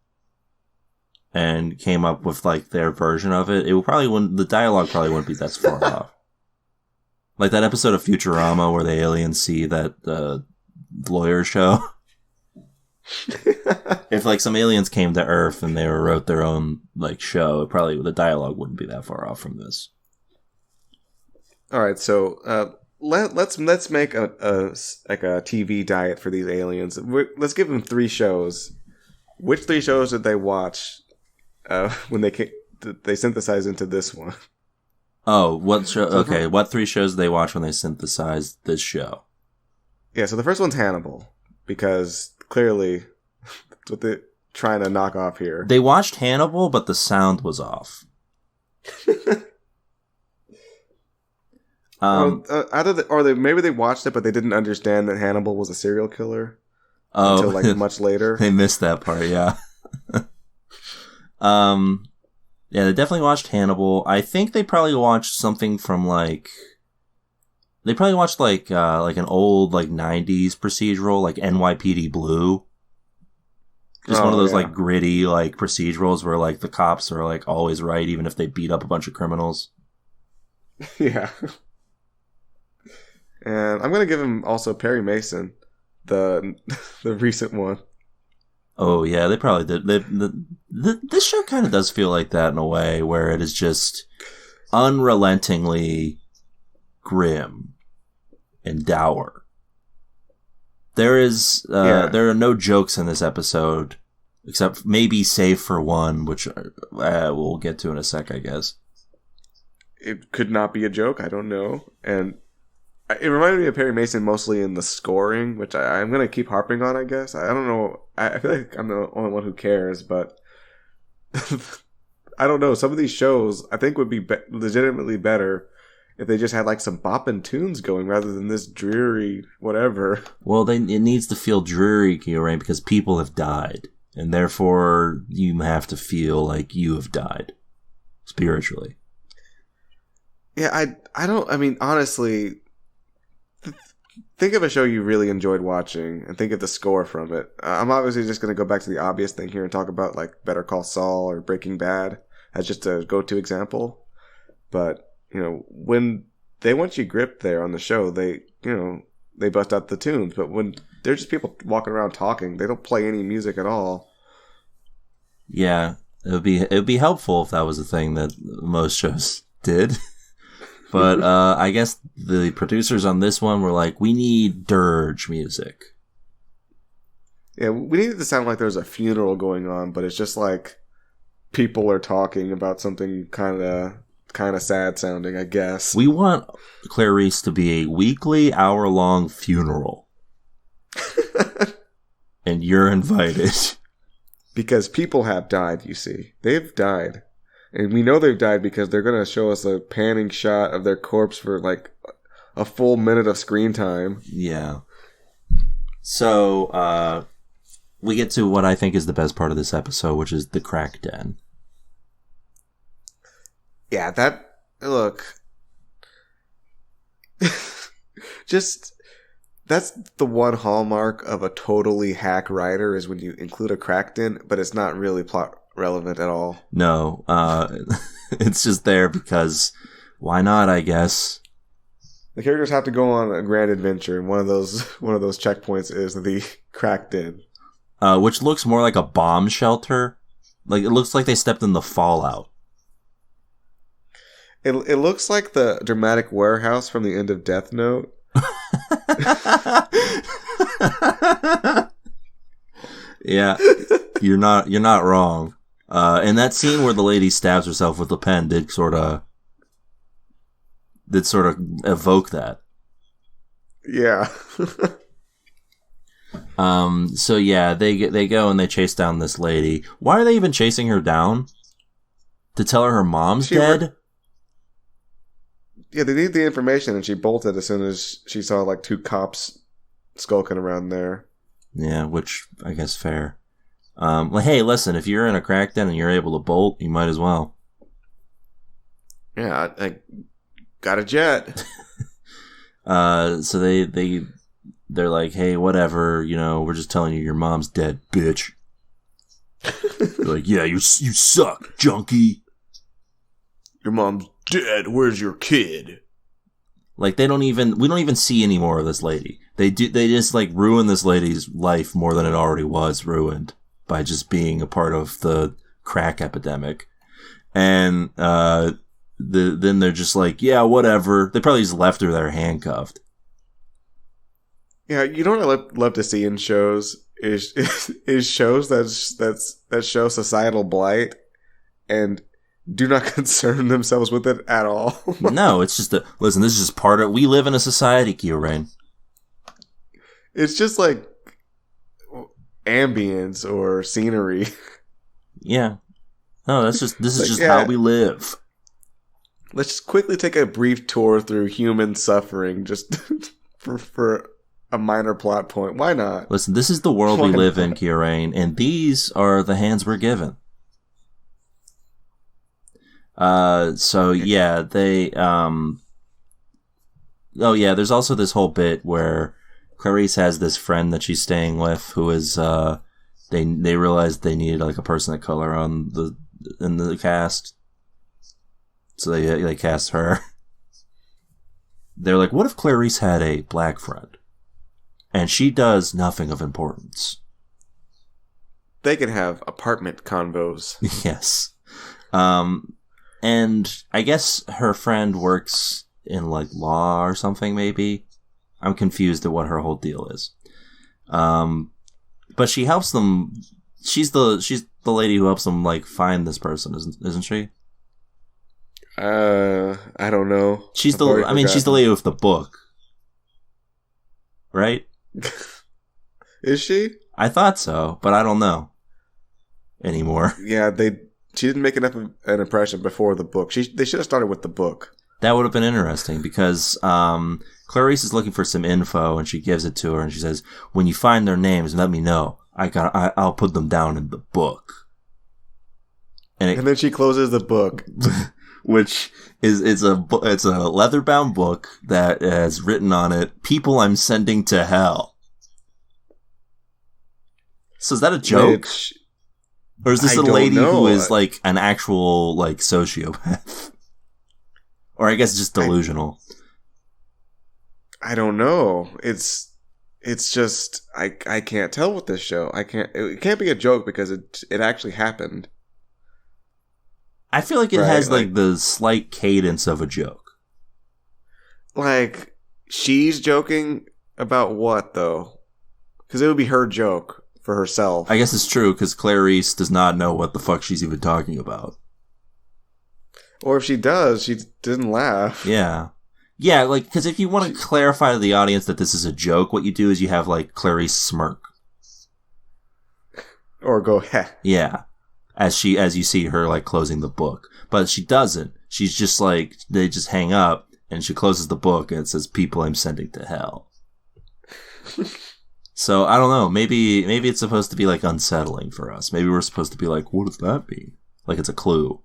and came up with, like, their version of it, the dialogue probably wouldn't be that far off. Like that episode of Futurama where the aliens see that lawyer show. If like some aliens came to Earth and they wrote their own like show, the dialogue wouldn't be that far off from this. All right, so let's make a TV diet for these aliens. Let's give them 3 shows. Which 3 shows did they watch when they synthesized into this one? Oh, what show? Okay, what 3 shows did they watch when they synthesized this show? Yeah, so the first one's Hannibal, because clearly that's what they're trying to knock off here. They watched Hannibal, but the sound was off. Maybe they watched it, but they didn't understand that Hannibal was a serial killer until like much later. They missed that part, yeah. Yeah, they definitely watched Hannibal. I think they probably watched something from like They probably watched like an old like 90s procedural, like NYPD Blue. Just one of those like gritty like procedurals where like the cops are like always right even if they beat up a bunch of criminals. Yeah. And I'm gonna give him also Perry Mason, the recent one. Oh yeah, they probably did. This show kind of does feel like that in a way, where it is just unrelentingly grim and dour. There are no jokes in this episode, except maybe save for one, which we'll get to in a sec, I guess. It could not be a joke. I don't know. And it reminded me of Perry Mason mostly in the scoring, which I'm going to keep harping on, I guess. I don't know. I feel like I'm the only one who cares, but I don't know. Some of these shows I think would be legitimately better if they just had like some bopping tunes going rather than this dreary whatever. Well, it needs to feel dreary, Kiorein, because people have died. And therefore, you have to feel like you have died. Spiritually. Yeah, I mean, honestly, think of a show you really enjoyed watching and think of the score from it. I'm obviously just going to go back to the obvious thing here and talk about like Better Call Saul or Breaking Bad as just a go-to example. But when they want you gripped there on the show, they bust out the tunes. But when they're just people walking around talking, they don't play any music at all. Yeah, it would be helpful if that was a thing that most shows did. But I guess the producers on this one were like, we need dirge music. Yeah, we need it to sound like there's a funeral going on, but it's just like people are talking about something kind of sad sounding, I guess. We want Clarice to be a weekly hour-long funeral. And you're invited. Because people have died, you see. They've died. And we know they've died because they're going to show us a panning shot of their corpse for like a full minute of screen time. Yeah. So, we get to what I think is the best part of this episode, which is the crack den. Yeah, look. That's the one hallmark of a totally hack writer is when you include a crack den, but it's not really plot relevant at all. No, it's just there because why not, I guess. The characters have to go on a grand adventure, and one of those checkpoints is the crack den. Which looks more like a bomb shelter. Like, it looks like they stepped in the fallout. It looks like the dramatic warehouse from the end of Death Note. Yeah, you're not wrong. And that scene where the lady stabs herself with the pen did sort of evoke that. Yeah. So yeah, they go and they chase down this lady. Why are they even chasing her down? To tell her mom's dead? Yeah, they need the information, and she bolted as soon as she saw like two cops skulking around there. Yeah, which I guess fair. Well, hey, listen, if you're in a crack den and you're able to bolt, you might as well. Yeah, I got a jet. So they're like, hey, whatever, we're just telling you your mom's dead, bitch. They're like, yeah, you suck, junkie. Your mom's dead. Where's your kid? Like we don't even see any more of this lady. They just like ruin this lady's life more than it already was ruined by just being a part of the crack epidemic. And then they're just like, yeah, whatever. They probably just left her there handcuffed. Yeah, you know what I love to see in shows is shows that show societal blight and do not concern themselves with it at all. No, it's just listen, this is just part of... We live in a society, Kiorein. It's just like ambience or scenery. Yeah. No, this is just how we live. Let's just quickly take a brief tour through human suffering just for a minor plot point. Why not? Listen, this is the world we live in, Kiorein, and these are the hands we're given. So yeah, they Oh yeah, there's also this whole bit where Clarice has this friend that she's staying with who is they realized they needed like a person of color in the cast. So they cast her. They're like, what if Clarice had a black friend? And she does nothing of importance. They can have apartment convos. Yes. And I guess her friend works in like law or something, maybe. I'm confused at what her whole deal is. But she helps them. She's the lady who helps them like find this person, isn't she? I don't know. She's the lady with the book. Right? Is she? I thought so, but I don't know anymore. Yeah, she didn't make enough of an impression before the book. They should have started with the book. That would have been interesting because Clarice is looking for some info and she gives it to her and she says, "When you find their names, let me know. I'll put them down in the book." And then she closes the book, which it's a leather bound book that has written on it, "People I'm sending to hell." So is that a joke? Or is this a lady who is like an actual like sociopath? Or I guess just delusional. I don't know. It's just I can't tell with this show. It can't be a joke because it actually happened. I feel like it has like the slight cadence of a joke. Like she's joking about what though? Because it would be her joke for herself. I guess it's true because Clarice does not know what the fuck she's even talking about. Or if she does, she didn't laugh. Yeah. Yeah, like, because if you want to clarify to the audience that this is a joke, what you do is you have, like, Clarice smirk. Or go, heh. Yeah. As you see her, like, closing the book. But she doesn't. She's just, like, they just hang up, and she closes the book, and it says, "People I'm sending to hell." So, I don't know. Maybe it's supposed to be, like, unsettling for us. Maybe we're supposed to be like, what does that mean? Like, it's a clue.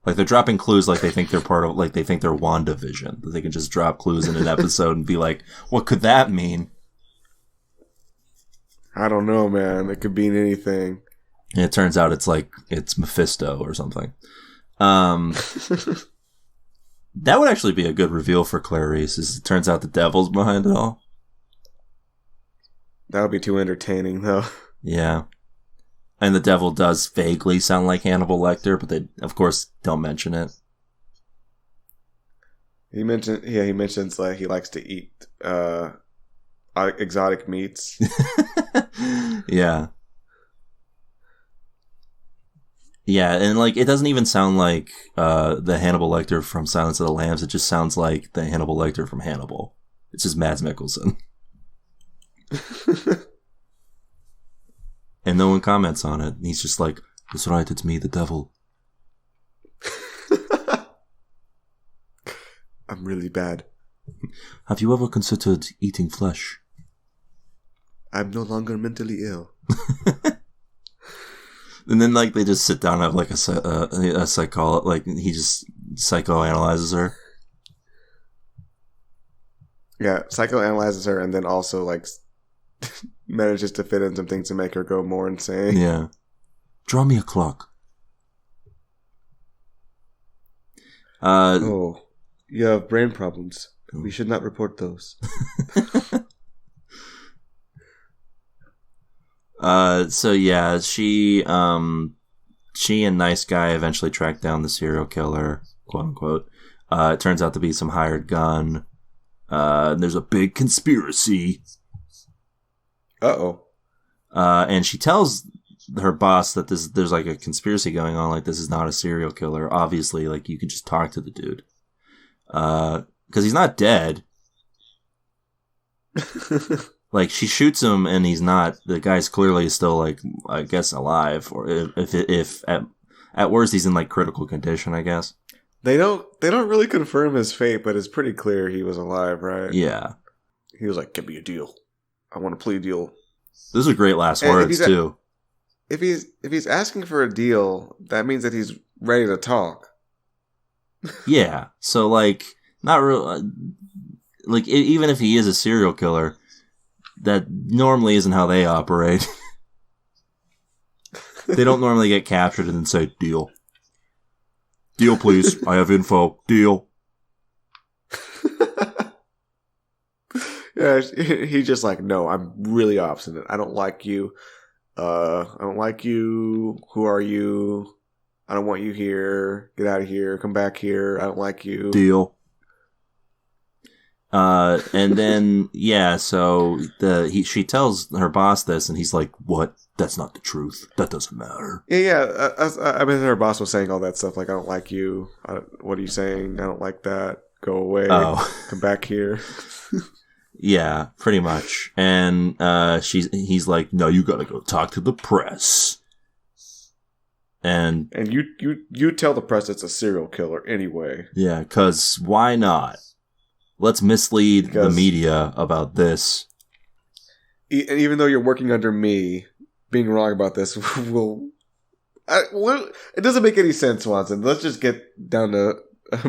Like, they're dropping clues like they think they're part of, like, they think they're WandaVision. That they can just drop clues in an episode and be like, what could that mean? I don't know, man. It could mean anything. And it turns out it's Mephisto or something. That would actually be a good reveal for Clarice, it turns out the devil's behind it all. That would be too entertaining, though. Yeah. And the devil does vaguely sound like Hannibal Lecter, but they, of course, don't mention it. He mentions like he likes to eat exotic meats. Yeah. Yeah, and like it doesn't even sound like the Hannibal Lecter from Silence of the Lambs. It just sounds like the Hannibal Lecter from Hannibal. It's just Mads Mikkelsen. And no one comments on it. He's just like, "That's right, it's me, the devil." I'm really bad. Have you ever considered eating flesh? I'm no longer mentally ill. And then, like, they just sit down and have, like, a psychologist, like, he just psychoanalyzes her. Yeah, psychoanalyzes her and then also, like, manages to fit in some things to make her go more insane. Yeah. Draw me a clock. Oh, you have brain problems. We should not report those. So yeah, she and Nice Guy eventually track down the serial killer, quote unquote. It turns out to be some hired gun. There's a big conspiracy. Uh-oh. And she tells her boss that there's like a conspiracy going on, like this is not a serial killer. Obviously, like you can just talk to the dude. Because he's not dead. Like, she shoots him and he's not. The guy's clearly still, like, I guess, alive. Or if at worst, he's in, like, critical condition, I guess. They don't really confirm his fate, but it's pretty clear he was alive, right? Yeah. He was like, "Give me a deal. I want a plea deal." Those are great last words, too. If he's asking for a deal, that means that he's ready to talk. Yeah. So, like, not real. like, even if he is a serial killer, that normally isn't how they operate. They don't normally get captured and then say, deal. Deal, please. I have info. Deal. Yeah, he's just like, no, I'm really obstinate. I don't like you. I don't like you. Who are you? I don't want you here. Get out of here. Come back here. I don't like you. Deal. And then, yeah, so she tells her boss this, and he's like, what? That's not the truth. That doesn't matter. Yeah. I mean, her boss was saying all that stuff, like, I don't like you. What are you saying? I don't like that. Go away. Oh. Come back here. Yeah, pretty much. And he's like, no, you gotta go talk to the press. And you tell the press it's a serial killer anyway. Yeah, because why not? Let's mislead the media about this. Even though you're working under me, being wrong about this it doesn't make any sense, Swanson. Let's just get down to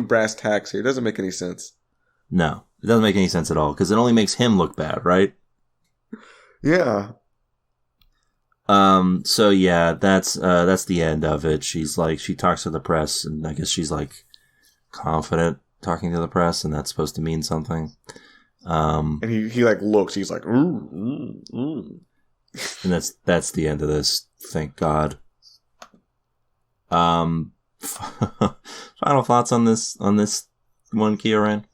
brass tacks here. It doesn't make any sense. No, it doesn't make any sense at all, because it only makes him look bad, right? Yeah. So yeah, that's the end of it. She's like, she talks to the press, and I guess she's like confident talking to the press, and that's supposed to mean something. And he like looks, he's like, ooh. And that's the end of this. Thank God. Final thoughts on this one, Kiorein?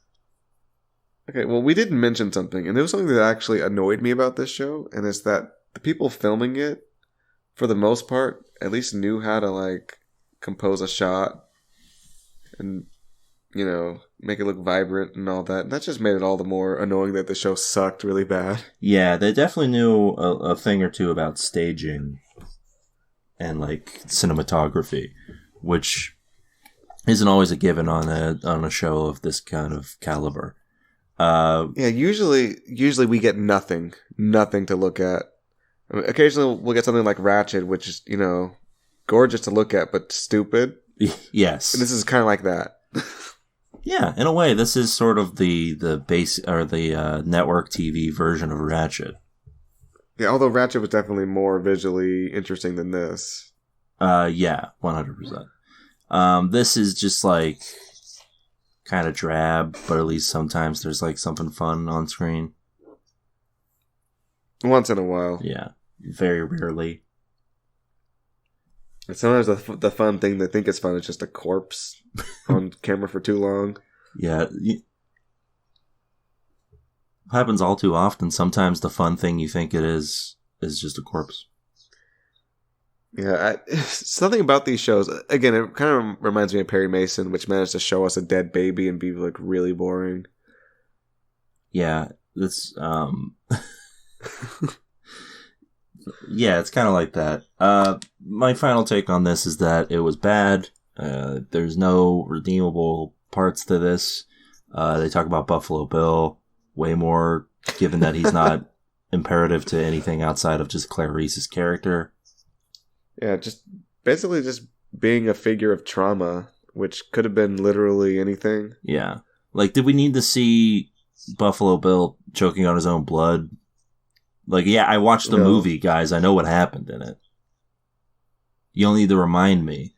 Okay, well, we didn't mention something, and there was something that actually annoyed me about this show, and it's that the people filming it, for the most part, at least knew how to, like, compose a shot and, you know, make it look vibrant and all that. And that just made it all the more annoying that the show sucked really bad. Yeah, they definitely knew a thing or two about staging and, like, cinematography, which isn't always a given on a show of this kind of caliber. Yeah, usually we get nothing to look at. I mean, occasionally we'll get something like Ratched, which is, you know, gorgeous to look at, but stupid. Yes. And this is kind of like that. Yeah, in a way, this is sort of the base or the network TV version of Ratched. Yeah, although Ratched was definitely more visually interesting than this. Yeah, 100%. This is just like kind of drab, but at least sometimes there's like something fun on screen. Once in a while. Yeah, very rarely. And sometimes the fun thing they think is fun is just a corpse on camera for too long. Yeah. Happens all too often. Sometimes the fun thing you think it is just a corpse. Yeah, something about these shows, again, it kind of reminds me of Perry Mason, which managed to show us a dead baby and be like really boring. Yeah, it's yeah, it's kind of like that. My final take on this is that it was bad. There's no redeemable parts to this. They talk about Buffalo Bill way more, given that he's not imperative to anything outside of just Clarice's character. Yeah, just basically just being a figure of trauma, which could have been literally anything. Yeah. Like, did we need to see Buffalo Bill choking on his own blood? Like, yeah, I watched the movie, guys. I know what happened in it. You don't need to remind me.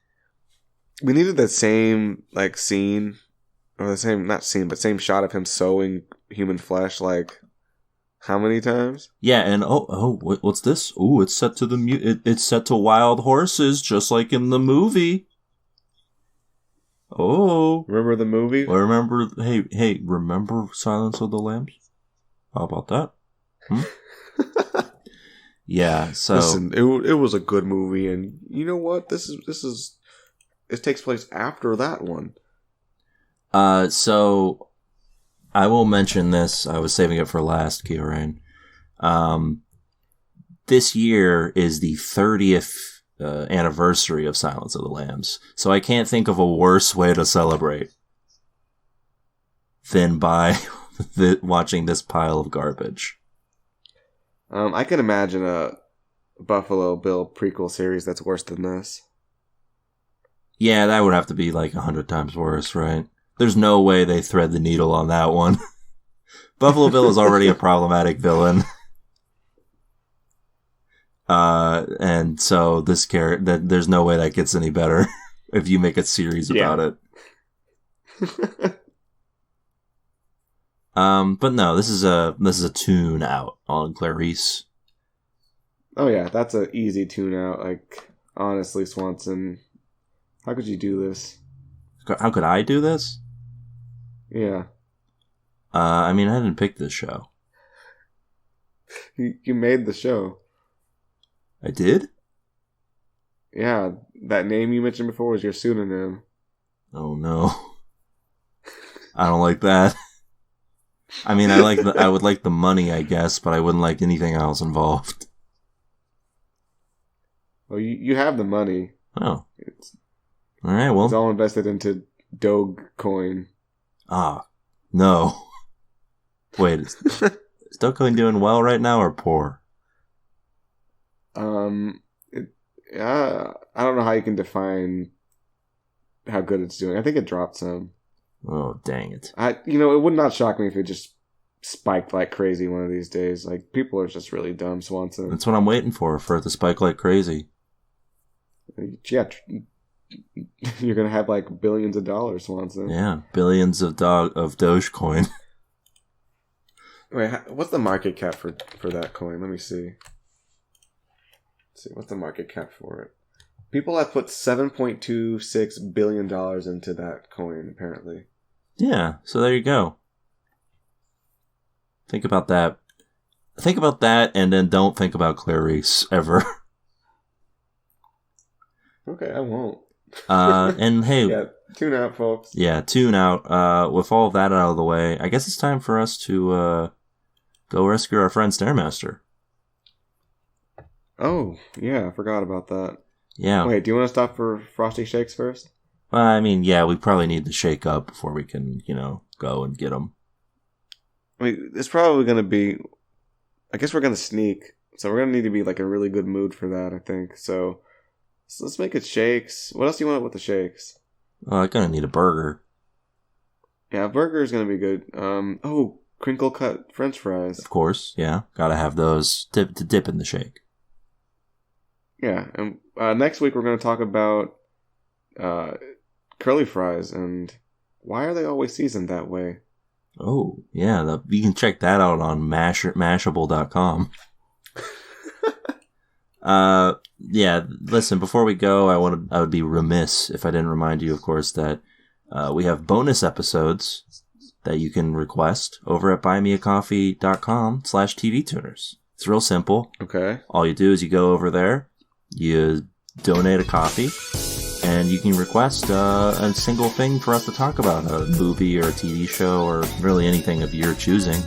We needed the same, like, scene, or the same, not scene, but same shot of him sewing human flesh, like, how many times? Yeah, and what's this? Oh, it's set to it's set to wild horses, just like in the movie. Oh, remember the movie? I remember. Hey, remember Silence of the Lambs? How about that? Yeah. So listen, it was a good movie, and you know what? It takes place after that one. So I will mention this. I was saving it for last, Kiorein. This year is the 30th anniversary of Silence of the Lambs, so I can't think of a worse way to celebrate than by watching this pile of garbage. I can imagine a Buffalo Bill prequel series that's worse than this. Yeah, that would have to be like 100 times worse, right? There's no way they thread the needle on that one. Buffalo Bill is already a problematic villain. And so this character, there's no way that gets any better if you make a series about it. But no, this is a tune out on Clarice. Oh yeah, that's an easy tune out. Like, honestly, Swanson, how could you do this? How could I do this? Yeah. I mean, I didn't pick this show. You made the show. I did? Yeah, that name you mentioned before was your pseudonym. Oh no. I don't like that. I mean, I would like the money, I guess, but I wouldn't like anything else involved. Well, you have the money. Oh. All right, well. It's all invested into Dogecoin. Ah, no. Wait, is Dogecoin doing well right now or poor? I don't know how you can define how good it's doing. I think it dropped some. Oh, dang it. It would not shock me if it just spiked like crazy one of these days. Like, people are just really dumb, Swanson. That's what I'm waiting for it to spike like crazy. Yeah, you're gonna have like billions of dollars, Swanson. Yeah, billions of Dogecoin. Wait, what's the market cap for that coin? Let me see. Let's see, what's the market cap for it? People have put $7.26 billion into that coin, apparently. Yeah, so there you go. Think about that. Think about that, and then don't think about Clarice ever. Okay, I won't. And hey... Yeah, tune out, folks. Yeah, tune out. With all of that out of the way, I guess it's time for us to go rescue our friend Stairmaster. Oh, yeah, I forgot about that. Yeah. Wait, do you want to stop for Frosty Shakes first? I mean, yeah, we probably need to shake up before we can, go and get them. I mean, it's probably going to be... I guess we're going to sneak. So we're going to need to be like a really good mood for that, I think. So let's make it shakes. What else do you want with the shakes? I'm going to need a burger. Yeah, a burger is going to be good. Crinkle cut French fries. Of course, yeah. Gotta have those to dip in the shake. Yeah, and next week we're going to talk about curly fries and why are they always seasoned that way? Oh, yeah, you can check that out on Mashable.com. Yeah, listen, before we go, I would be remiss if I didn't remind you, of course, that we have bonus episodes that you can request over at buymeacoffee.com/tvtuners. It's real simple. Okay. All you do is you go over there, you donate a coffee, and you can request a single thing for us to talk about, a movie or a TV show or really anything of your choosing.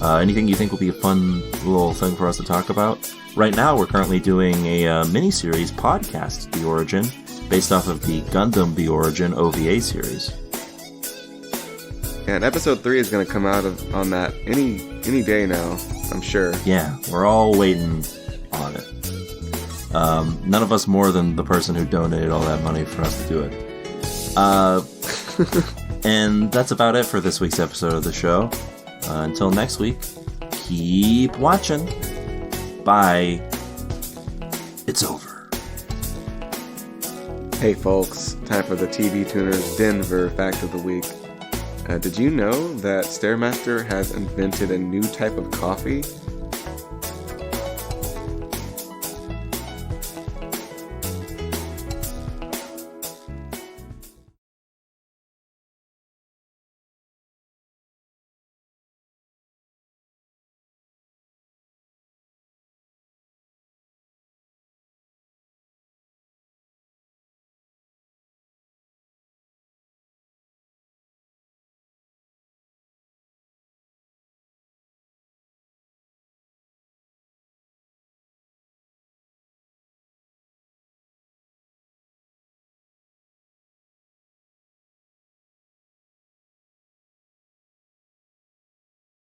Anything you think will be a fun little thing for us to talk about. Right now, we're currently doing a mini-series podcast, The Origin, based off of the Gundam The Origin OVA series. And episode 3 is going to come out on that any day now, I'm sure. Yeah, we're all waiting on it. None of us more than the person who donated all that money for us to do it. And that's about it for this week's episode of the show. Until next week, keep watching. Bye. It's over. Hey folks, time for the TV Tuners Denver Fact of the Week. Did you know that Stairmaster has invented a new type of coffee